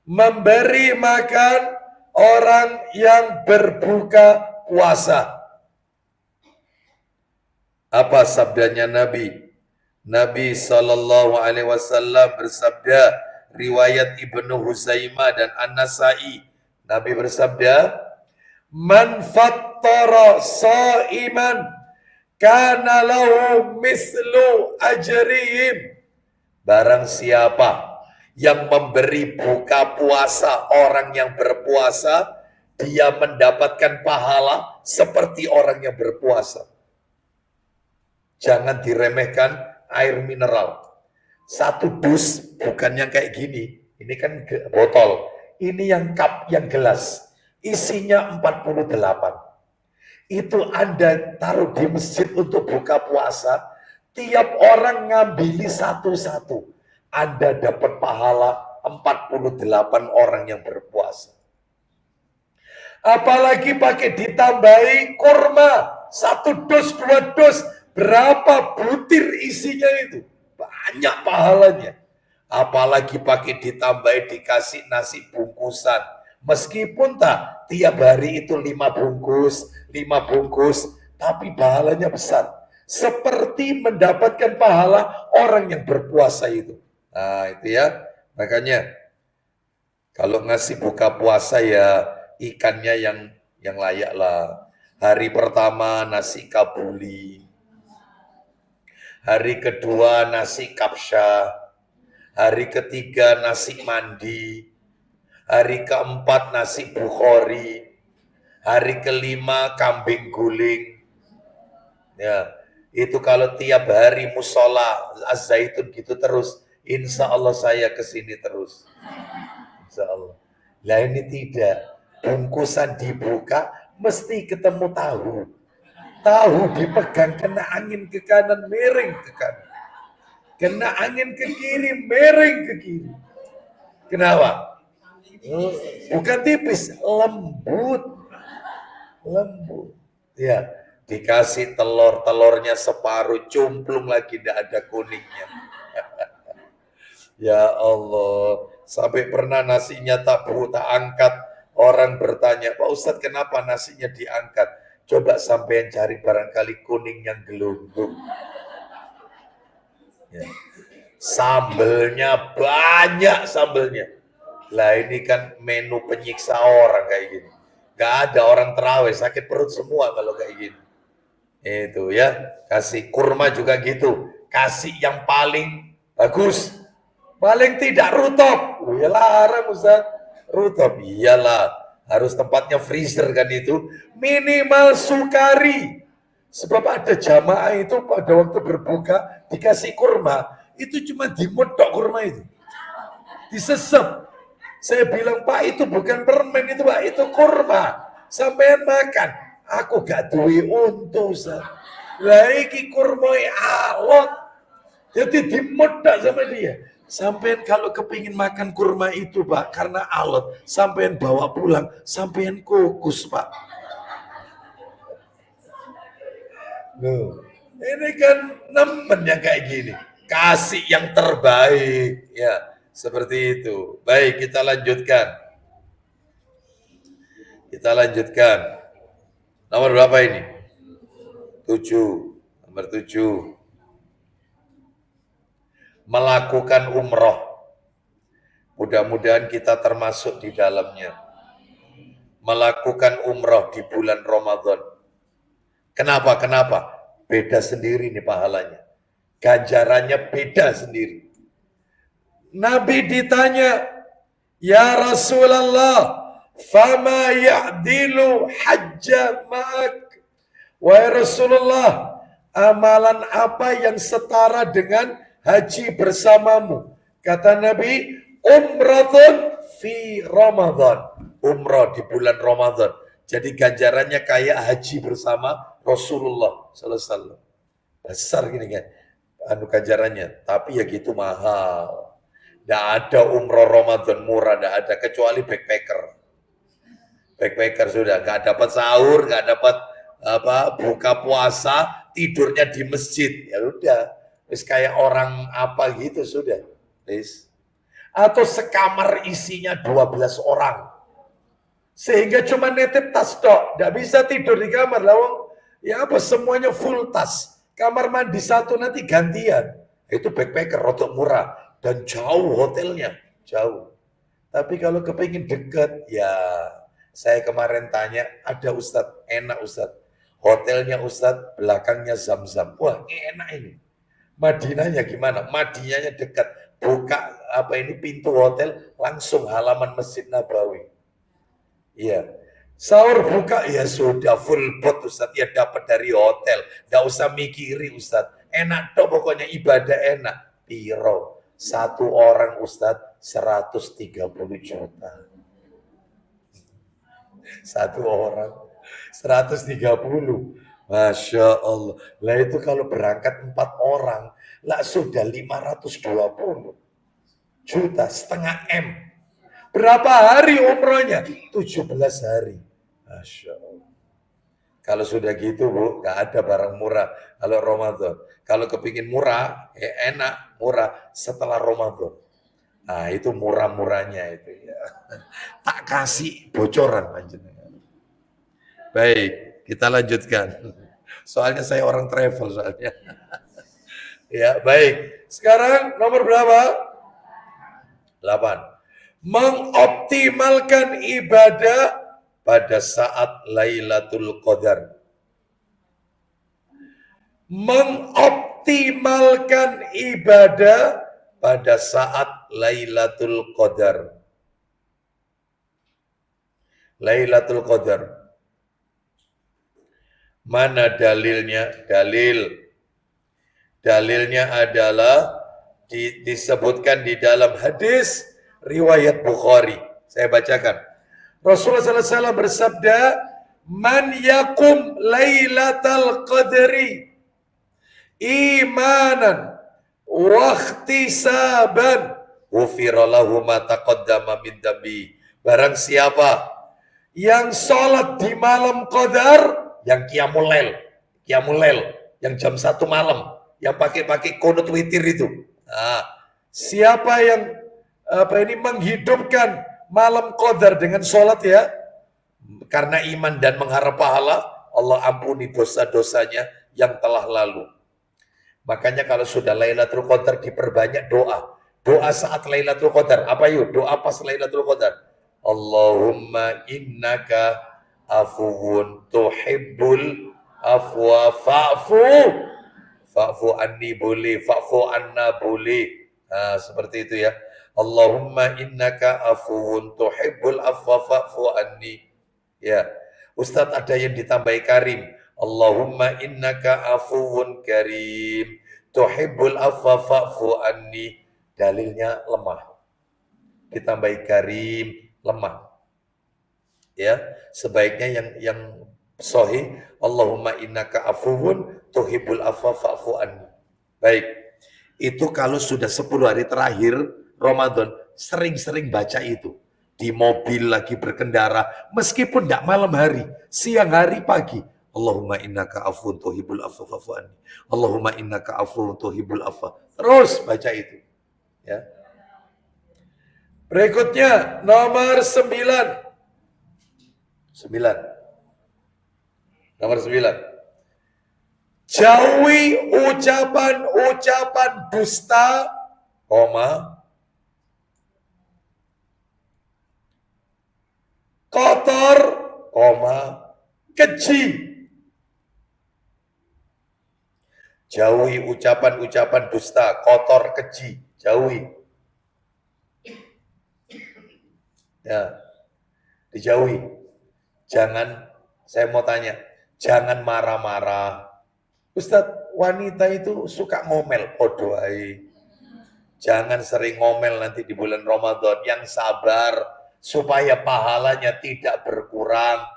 Memberi makan orang yang berbuka puasa. Apa sabdanya Nabi? Nabi SAW bersabda, riwayat Ibnu Huzaimah dan An-Nasai. Nabi bersabda, man fattara sa'iman kana lahu mislu ajrihim. Barang siapa yang memberi buka puasa orang yang berpuasa, dia mendapatkan pahala seperti orang yang berpuasa. Jangan diremehkan air mineral. 1 dus bukan yang kayak gini. Ini kan botol. Ini yang cup, yang gelas. Isinya 48. Itu Anda taruh di masjid untuk buka puasa. Tiap orang ngambili satu-satu. Anda dapat pahala 48 orang yang berpuasa. Apalagi pakai ditambahi kurma. 1 dus, 2 dus. Berapa butir isinya itu? Banyak pahalanya. Apalagi pakai ditambahi dikasih nasi bungkusan. Meskipun tak tiap hari itu 5 bungkus, tapi pahalanya besar. Seperti mendapatkan pahala orang yang berpuasa itu. Nah itu ya, makanya kalau ngasih buka puasa ya ikannya yang layak lah. Hari pertama nasi kabuli. Hari kedua nasi kapsa, hari ketiga nasi mandi, hari keempat nasi bukhori, hari kelima kambing guling. Ya, itu kalau tiap hari musola Az-Zaitun gitu terus, insya Allah saya kesini terus. Insya Allah. Lah ini tidak, bungkusan dibuka mesti ketemu tahu. Tahu dipegang kena angin ke kanan miring ke kanan. Kena angin ke kiri miring ke kiri. Kenapa? Bukan tipis, lembut. Lembut. Ya, dikasih telurnya separuh cumplung lagi tidak ada kuningnya. Ya Allah, sampai pernah nasinya tak angkat. Orang bertanya, Pak Ustadz kenapa nasinya diangkat? Coba sampean cari barangkali kuning yang gelundung. Ya. Sambelnya banyak sambelnya. Lah ini kan menu penyiksa orang kayak gini. Gak ada orang terawih sakit perut semua kalau kayak gini. Itu ya, kasih kurma juga gitu. Kasih yang paling bagus. Paling tidak rutop. Oh, ya larang Ustaz. Rutop, iyalah. Harus tempatnya freezer kan itu. Minimal sukari. Sebab ada jamaah itu pada waktu berbuka dikasih kurma. Itu cuma dimodok kurma itu. Disesep. Saya bilang, Pak itu bukan permen itu Pak. Itu kurma. Sampean makan. Aku gak duwe untu Ustaz. Lah iki kurma alot. Jadi dimodok sama dia. Sampean kalau kepingin makan kurma itu Pak, karena alot, sampean bawa pulang, sampean kukus Pak. Loh, ini kan nemen yang kayak gini. Kasih yang terbaik, ya seperti itu. Baik, kita lanjutkan. Kita lanjutkan. Nomor berapa ini? 7. Nomor 7. melakukan umroh. Mudah-mudahan kita termasuk di dalamnya. Melakukan umroh di bulan Ramadan. Kenapa? Beda sendiri nih pahalanya. Ganjarannya beda sendiri. Nabi ditanya, "Ya Rasulullah, fama ya'dilu hajja ma'ak?" Wahai Rasulullah, amalan apa yang setara dengan haji bersamamu? Kata Nabi, umratun fi Ramadan. Umrah di bulan Ramadan. Jadi ganjarannya kayak haji bersama Rasulullah sallallahu alaihi wasallam. Besar gini kan ganjarannya, tapi ya gitu mahal. Tidak ada umroh Ramadan murah, tidak ada kecuali backpacker. Backpacker sudah nggak dapat sahur, nggak dapat buka puasa, tidurnya di masjid. Ya udah, wis kayak orang apa gitu sudah. Wis. Atau sekamar isinya 12 orang. Sehingga cuma netep tas tok, nggak bisa tidur di kamar. Lawang ya apa semuanya full tas. Kamar mandi satu nanti gantian. Itu backpacker rotok murah dan jauh hotelnya, jauh. Tapi kalau kepingin deket, ya saya kemarin tanya, ada Ustadz, enak Ustadz. Hotelnya Ustadz, belakangnya Zam-Zam. Wah, enak ini. Madinahnya gimana? Madinahnya dekat. Buka pintu hotel, langsung halaman Masjid Nabawi. Iya. Sahur buka, ya sudah full pot Ustadz. Ya dapat dari hotel. Nggak usah mikiri Ustadz. Enak dong pokoknya ibadah enak. Piro. Satu orang Ustadz 130 juta. Satu orang 130. Masya Allah. Lah itu kalau berangkat 4 orang, lah sudah 520 juta, setengah M. Berapa hari umrohnya? 17 hari. Masya Allah. Kalau sudah gitu Bu, nggak ada barang murah kalau Ramadan. Kalau kepingin murah, ya enak, murah setelah Ramadan. Nah itu murah-murahnya itu ya. Tak kasih bocoran panjenengan. Baik, kita lanjutkan. Soalnya saya orang travel soalnya. Ya, baik. Sekarang nomor berapa? 8. Mengoptimalkan ibadah pada saat Lailatul Qadar. Mengoptimalkan ibadah pada saat Lailatul Qadar. Lailatul Qadar. Mana dalilnya? Dalilnya adalah disebutkan di dalam hadis riwayat Bukhari. Saya bacakan. Rasulullah SAW bersabda, "Man yakum Lailatul Qadri imanan wa ihtisaban, ghufira lahu ma taqaddama min dambi." Barang siapa yang sholat di malam Qadar, yang qiyamul lail, yang jam 1 malam, yang pakai kunut witir itu. Nah, siapa yang menghidupkan malam Qadar dengan sholat ya, karena iman dan mengharap pahala, Allah ampuni dosa-dosanya yang telah lalu. Makanya kalau sudah Lailatul Qadar diperbanyak doa. Doa saat Lailatul Qadar. Apa yuk? Doa pas Lailatul Qadar. Allahumma innaka afuwun tuhibbul afwa fa'fu anni boleh, fa'fu anna boleh. Nah, seperti itu ya. Allahumma innaka afuwun tuhibbul afwa fa'fu anni. Ya. Ustadz ada yang ditambahi karim. Allahumma innaka afuwun karim tuhibbul afwa fa'fu anni. Dalilnya lemah. Ditambahi karim, lemah. Ya, sebaiknya yang sahih, Allahumma innaka afuwun tuhibbul afwa fa'fu anni. Baik. Itu kalau sudah 10 hari terakhir Ramadan, sering-sering baca itu. Di mobil lagi berkendara, meskipun tidak malam hari, siang hari, pagi. Allahumma innaka afuwun tuhibbul afwa fa'fu anni. Allahumma innaka afuwun tuhibbul afwa. Terus baca itu. Ya. Berikutnya nomor 9. Nomor 9. Jauhi ucapan-ucapan dusta koma, kotor, koma, keji. Jauhi ucapan-ucapan dusta, kotor, keji, jauhi. Ya, dijauhi. Jangan, saya mau tanya, jangan marah-marah. Ustadz, wanita itu suka ngomel, doai. Jangan sering ngomel nanti di bulan Ramadan, yang sabar supaya pahalanya tidak berkurang.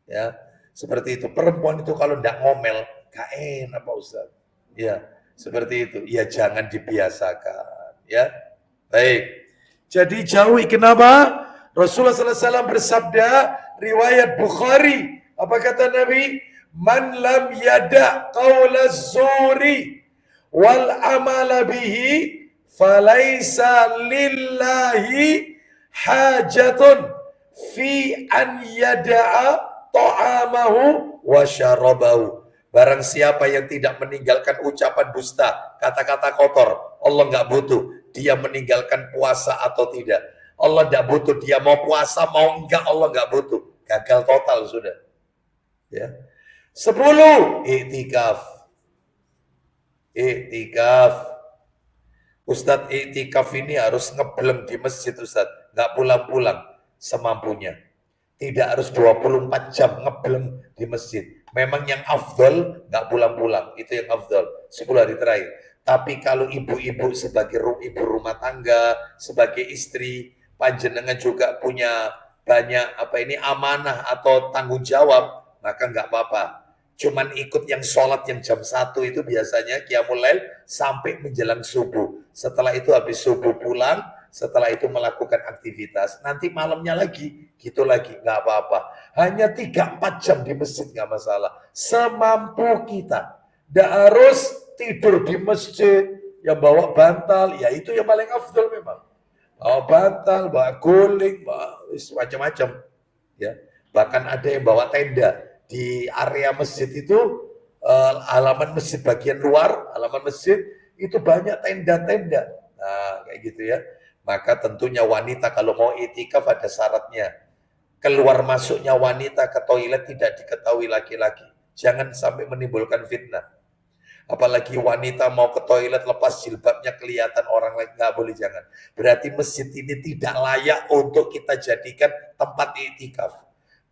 Ya, seperti itu. Perempuan itu kalau tidak ngomel, gak enak Pak Ustadz. Ya, seperti itu. Ya jangan dibiasakan. Ya, baik. Jadi jauhi. Kenapa? Rasulullah SAW bersabda, riwayat Bukhari. Apa kata Nabi? Man lam yada qawla zuri wal amala bihi falaisa lillahi hajatun fi an yada'a ta'amahu wa syarabahu. Barang siapa yang tidak meninggalkan ucapan dusta, kata-kata kotor, Allah nggak butuh dia meninggalkan puasa atau tidak. Allah nggak butuh dia mau puasa mau enggak, Allah nggak butuh. Gagal total sudah. Ya. 10. Iktikaf. Iktikaf. Ustadz, iktikaf ini harus ngebleng di masjid Ustadz, nggak pulang-pulang semampunya. Tidak harus 24 jam ngebleng di masjid. Memang yang afdol nggak pulang-pulang, itu yang afdol 10 hari terakhir. Tapi kalau ibu-ibu sebagai ibu rumah tangga, sebagai istri, panjenengan juga punya banyak amanah atau tanggung jawab, maka nggak apa-apa. Cuman ikut yang sholat yang jam 1 itu biasanya qiyamul lail sampai menjelang subuh. Setelah itu habis subuh pulang, setelah itu melakukan aktivitas. Nanti malamnya lagi, gitu lagi, nggak apa-apa. Hanya 3-4 jam di masjid nggak masalah. Semampu kita. Nggak harus tidur di masjid, yang bawa bantal, ya itu yang paling afdal memang. Bawa bantal, bawa guling, bawa macam-macam. Ya. Bahkan ada yang bawa tenda. Di area masjid itu, halaman masjid bagian luar, halaman masjid, itu banyak tenda-tenda. Nah, kayak gitu ya. Maka tentunya wanita kalau mau itikaf ada syaratnya. Keluar masuknya wanita ke toilet tidak diketahui laki-laki. Jangan sampai menimbulkan fitnah. Apalagi wanita mau ke toilet lepas jilbabnya kelihatan orang lain, nggak boleh, jangan. Berarti masjid ini tidak layak untuk kita jadikan tempat itikaf.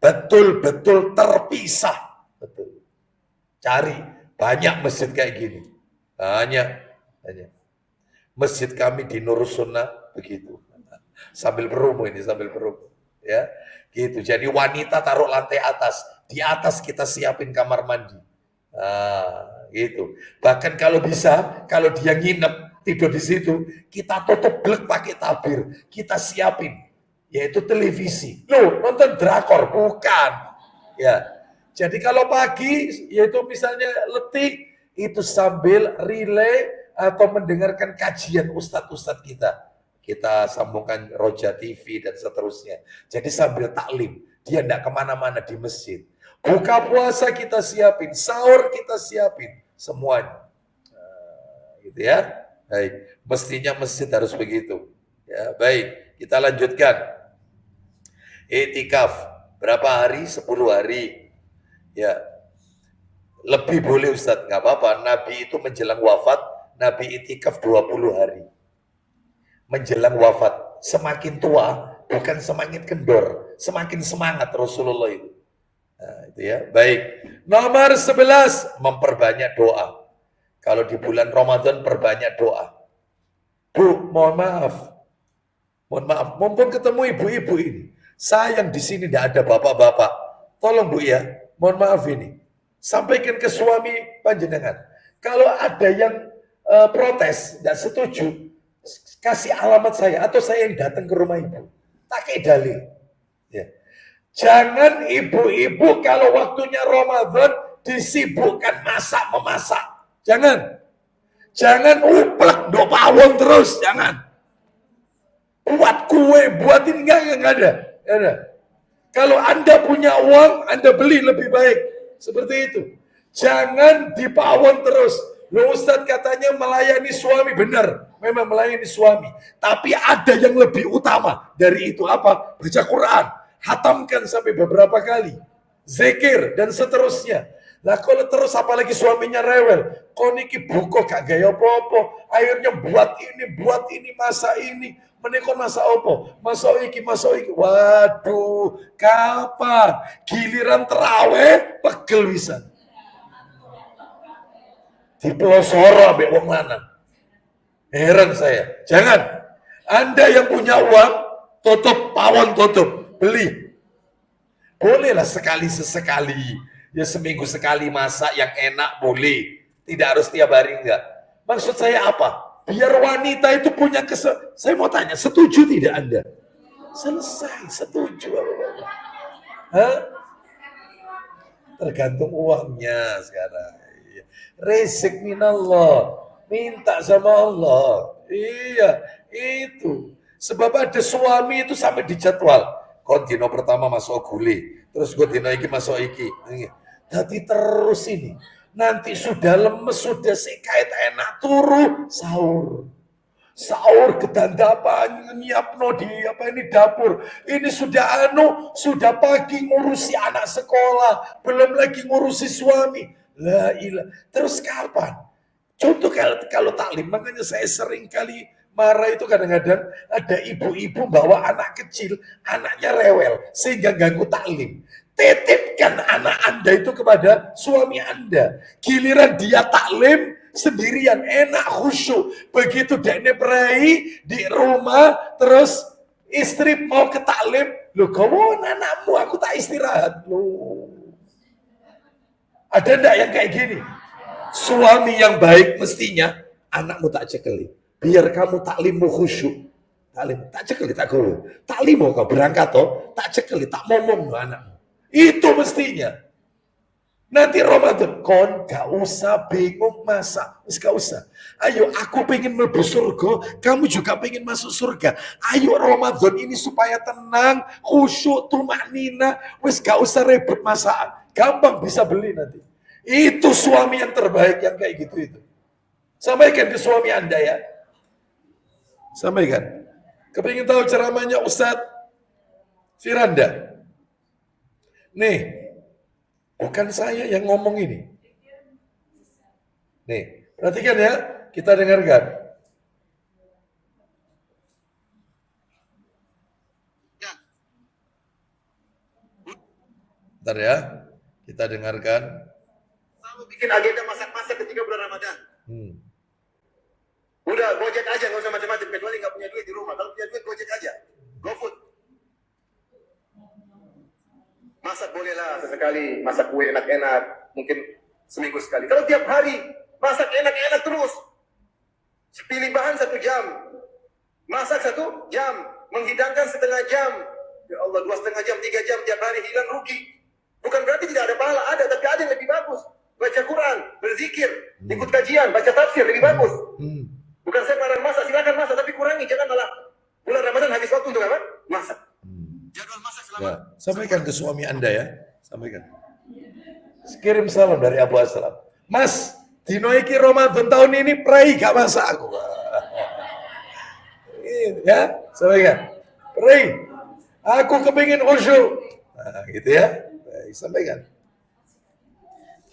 Betul-betul terpisah. Betul. Cari banyak masjid kayak gini. Banyak. Masjid kami di Nur Sunnah begitu. Sambil berumu ini, sambil berumu. Ya, gitu. Jadi wanita taruh lantai atas. Di atas kita siapin kamar mandi. Gitu. Bahkan kalau bisa, kalau dia nginep tidur di situ, kita tutup blek pakai tabir. Kita siapin. Yaitu televisi. Loh, nonton drakor? Bukan. Ya. Jadi kalau pagi, yaitu misalnya letih, itu sambil relay atau mendengarkan kajian ustadz-ustadz kita. Kita sambungkan Roja TV dan seterusnya. Jadi sambil taklim, dia tidak kemana-mana di masjid. Buka puasa kita siapin, sahur kita siapin, semuanya. Gitu ya. Baik, mestinya masjid harus begitu. Ya, baik, kita lanjutkan. Iktikaf berapa hari? 10 hari. Ya. Lebih boleh Ustadz, nggak apa-apa. Nabi itu menjelang wafat, Nabi iktikaf 20 hari. Menjelang wafat, semakin tua bukan semakin kendor, semakin semangat Rasulullah itu. Nah, itu ya. Baik. Nomor 11, memperbanyak doa. Kalau di bulan Ramadan perbanyak doa. Bu, mohon maaf. Mohon maaf, mumpung ketemu ibu-ibu ini. Sayang di sini tidak ada bapak-bapak. Tolong Bu ya, mohon maaf ini. Sampaikan ke suami panjenengan. Kalau ada yang protes, tidak setuju, kasih alamat saya atau saya yang datang ke rumah ibu. Pakai dalil. Ya. Jangan ibu-ibu kalau waktunya Ramadan disibukkan masak-memasak. Jangan. Jangan uplek do pawon terus, jangan. Buat kue, buat ini enggak ada. Kalau Anda punya uang, Anda beli lebih baik. Seperti itu. Jangan dipawon terus. Loh Ustadz katanya melayani suami, benar. memang melayani suami. Tapi ada yang lebih utama dari itu apa? Baca Quran. Hatamkan sampai beberapa kali. Zikir dan seterusnya. Lah kalau terus apalagi suaminya rewel, kau niki buko gak gaya apa-apa, akhirnya buat ini, masa ini, menikah masa apa, masa iki, waduh, kapan, giliran terawih, pegel wisan. Dipelosoro ambek wong lanang. Heran saya, jangan, Anda yang punya uang, tutup, pawon tutup, beli. Bolehlah sekali sesekali. Ya seminggu sekali masak yang enak boleh. Tidak harus tiap hari enggak. Maksud saya apa? Biar wanita itu punya saya mau tanya, setuju tidak Anda? Selesai, setuju. Hah? Tergantung uangnya sekarang. Rezeki minallah. Minta sama Allah. Iya, itu. Sebab ada suami itu sampai dijadwal. Kontino pertama masuk gule. Terus kontino iki masuk iki. Jadi terus ini. Nanti sudah lemes, sudah sekait enak turu sahur. Sahur kedandapan nyiapno di dapur. Ini sudah pagi ngurusi anak sekolah, belum lagi ngurusi suami. La ilah. Terus kapan? Contoh kalau taklim, makanya saya sering kali marah itu kadang-kadang ada ibu-ibu bawa anak kecil, anaknya rewel sehingga ganggu taklim. Titipkan anak Anda itu kepada suami Anda. Giliran dia taklim sendirian, enak khusyuk. Begitu dekne perai di rumah, terus istri mau ke taklim, loh kamu anakmu, aku tak istirahat. Loh. Ada enggak yang kayak gini? Suami yang baik mestinya anakmu tak cekeli. Biar kamu taklimmu khusyuk. Taklim, tak cekeli, tak gowo. Taklimmu kau berangkat toh, tak cekeli, tak ngomong no anakmu. Itu mestinya. Nanti Ramadan, kon gak usah bingung masak, gak usah. Ayo, aku pengen mlebu surga, kamu juga pengen masuk surga. Ayo Ramadan ini supaya tenang, khusyuk, tumaknina, wis gak usah ribet masakan. Gampang bisa beli nanti. Itu suami yang terbaik yang kayak gitu itu. Sampaikan ke suami Anda ya. Sampaikan. Kepingin tahu ceramahnya Ustadz Firanda? Nih, bukan saya yang ngomong ini. Nih, perhatikan ya, kita dengarkan. Bentar ya, kita dengarkan. Selalu bikin agenda masak-masak ketika bulan Ramadan. Udah, gojek aja, nggak usah macam-macam. Kecuali nggak punya duit di rumah. Kalau punya duit, gojek aja. GoFood. Masak bolehlah sesekali, masak kue enak-enak, mungkin seminggu sekali. Kalau tiap hari masak enak-enak terus, pilih bahan 1 jam, masak 1 jam, menghidangkan setengah jam. Ya Allah, 2,5 jam, 3 jam tiap hari hilang rugi. Bukan berarti tidak ada pahala, ada, tapi ada yang lebih bagus. Baca Quran, berzikir, ikut kajian, baca tafsir lebih bagus. Bukan saya marah masak, silakan masak, tapi kurangi, jangan malah bulan Ramadan habis waktu untuk apa? Masak. Jadwal masak selama. Ya, sampaikan ke suami Anda ya, sampaikan. Kirim salam dari Abu Aslam. Mas, dino iki Ramadan tahun ini prai gak masak aku. Ya, sampaikan. Prai, aku kepingin khusyuk. Nah, gitu ya. Baik, sampaikan.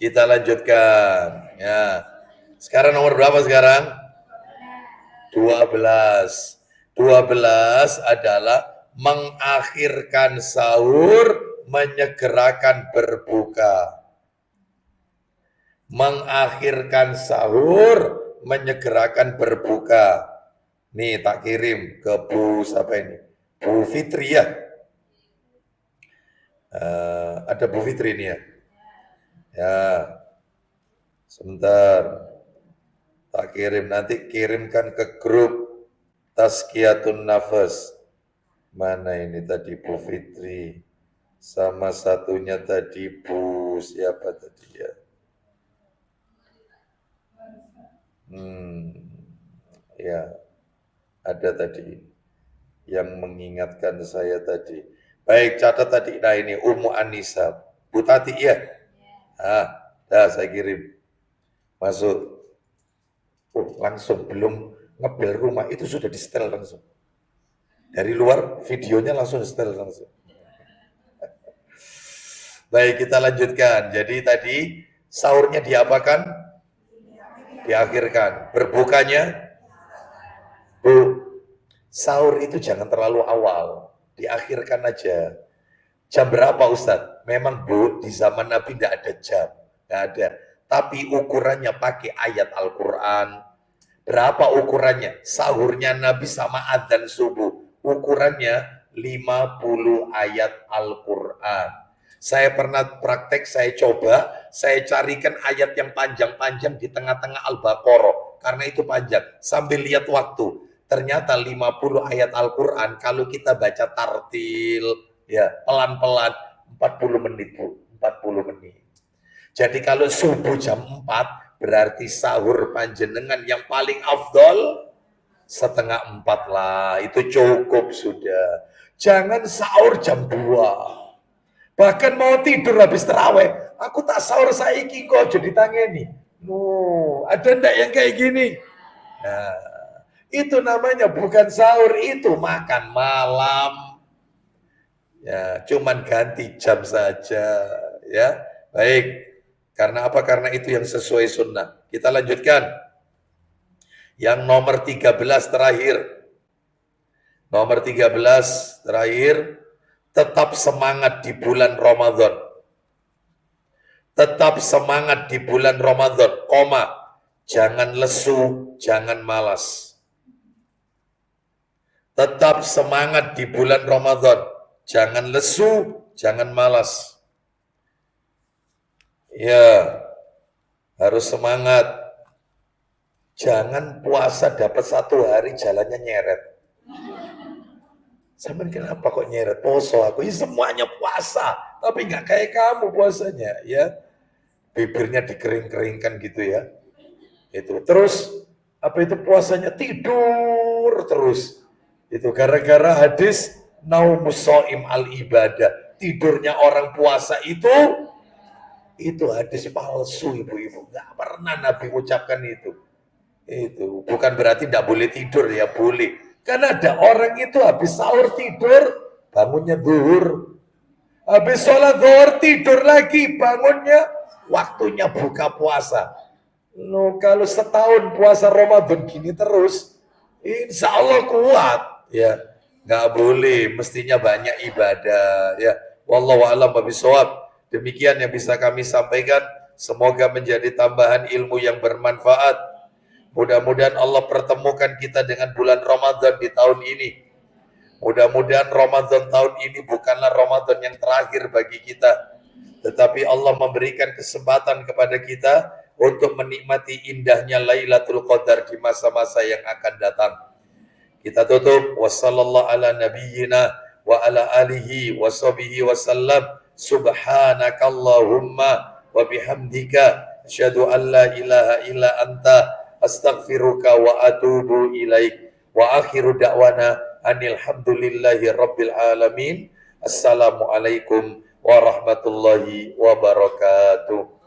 Kita lanjutkan. Ya. Sekarang nomor berapa sekarang? 12. 12 adalah mengakhirkan sahur, menyegerakan berbuka. Mengakhirkan sahur, menyegerakan berbuka. Nih tak kirim ke Bu siapa ini? Bu Fitri ya. Ada Bu Fitri nih ya. Ya. Sebentar. Tak kirim, nanti kirimkan ke grup Tazkiyatun Nafas. Mana ini tadi Bu Fitri, sama satunya tadi Bu siapa tadi ya? Ya, ada tadi yang mengingatkan saya tadi. Baik, catat tadi. Nah ini Ummu Anissa, Bu Tati ya. Dah saya kirim. Masuk. Oh, langsung belum ngebel rumah itu sudah di setel langsung. Dari luar videonya langsung di setel langsung. Baik, kita lanjutkan. Jadi tadi sahurnya diapakan? Diakhirkan. Berbukanya? Bu, sahur itu jangan terlalu awal. Diakhirkan aja. Jam berapa Ustadz? Memang Bu, di zaman Nabi tidak ada jam. Nggak ada. Tapi ukurannya pakai ayat Al-Quran. Berapa ukurannya? Sahurnya Nabi sama adzan subuh. Ukurannya 50 ayat Al-Quran. Saya pernah praktek, saya coba, saya carikan ayat yang panjang-panjang di tengah-tengah Al-Baqarah. Karena itu panjang. Sambil lihat waktu. Ternyata 50 ayat Al-Quran, kalau kita baca tartil, ya pelan-pelan, 40 menit, Bu. 40 menit. Jadi kalau subuh jam 4, berarti sahur panjenengan yang paling afdol, setengah 4 lah. Itu cukup sudah. Jangan sahur jam 2. Bahkan mau tidur habis terawih, aku tak sahur saiki kok jadi tangeni. Ada ndak yang kayak gini? Nah, itu namanya bukan sahur, itu makan malam. Ya, cuman ganti jam saja, ya. Baik. Karena apa? Karena itu yang sesuai sunnah. Kita lanjutkan. Yang nomor 13 terakhir. Nomor 13 terakhir. Tetap semangat di bulan Ramadan. Tetap semangat di bulan Ramadan, koma. Jangan lesu, jangan malas. Tetap semangat di bulan Ramadan. Jangan lesu, jangan malas. Ya, harus semangat. Jangan puasa dapat 1 hari jalannya nyeret. Sampai kenapa kok nyeret? Poso aku, ya semuanya puasa, tapi nggak kayak kamu puasanya, ya. Bibirnya dikering-keringkan gitu ya. Itu terus apa itu puasanya tidur terus. Itu gara-gara hadis naumus shaim al ibadah. Tidurnya orang puasa itu hadis palsu, ibu-ibu. Nggak pernah Nabi ucapkan itu. Itu bukan berarti tidak boleh tidur, ya boleh. Karena ada orang itu habis sahur tidur, bangunnya zuhur. Habis sholat zuhur tidur lagi, bangunnya waktunya buka puasa. Kalau setahun puasa Ramadan gini terus, insya Allah kuat. Ya, nggak boleh, mestinya banyak ibadah. Ya, wallahu a'lam bishawab. Demikian yang bisa kami sampaikan. Semoga menjadi tambahan ilmu yang bermanfaat. Mudah-mudahan Allah pertemukan kita dengan bulan Ramadan di tahun ini. Mudah-mudahan Ramadan tahun ini bukanlah Ramadan yang terakhir bagi kita. Tetapi Allah memberikan kesempatan kepada kita untuk menikmati indahnya Lailatul Qadar di masa-masa yang akan datang. Kita tutup. Wassallallahu ala nabiyyina wa ala alihi wa sahbihi wasallam. Subhanakallahumma wa bihamdika. Asyhadu an la ilaha illa anta. Astaghfiruka wa atubu ilaik. Wa akhiru da'wana anil hamdulillahi rabbil alamin. Assalamualaikum warahmatullahi wabarakatuh.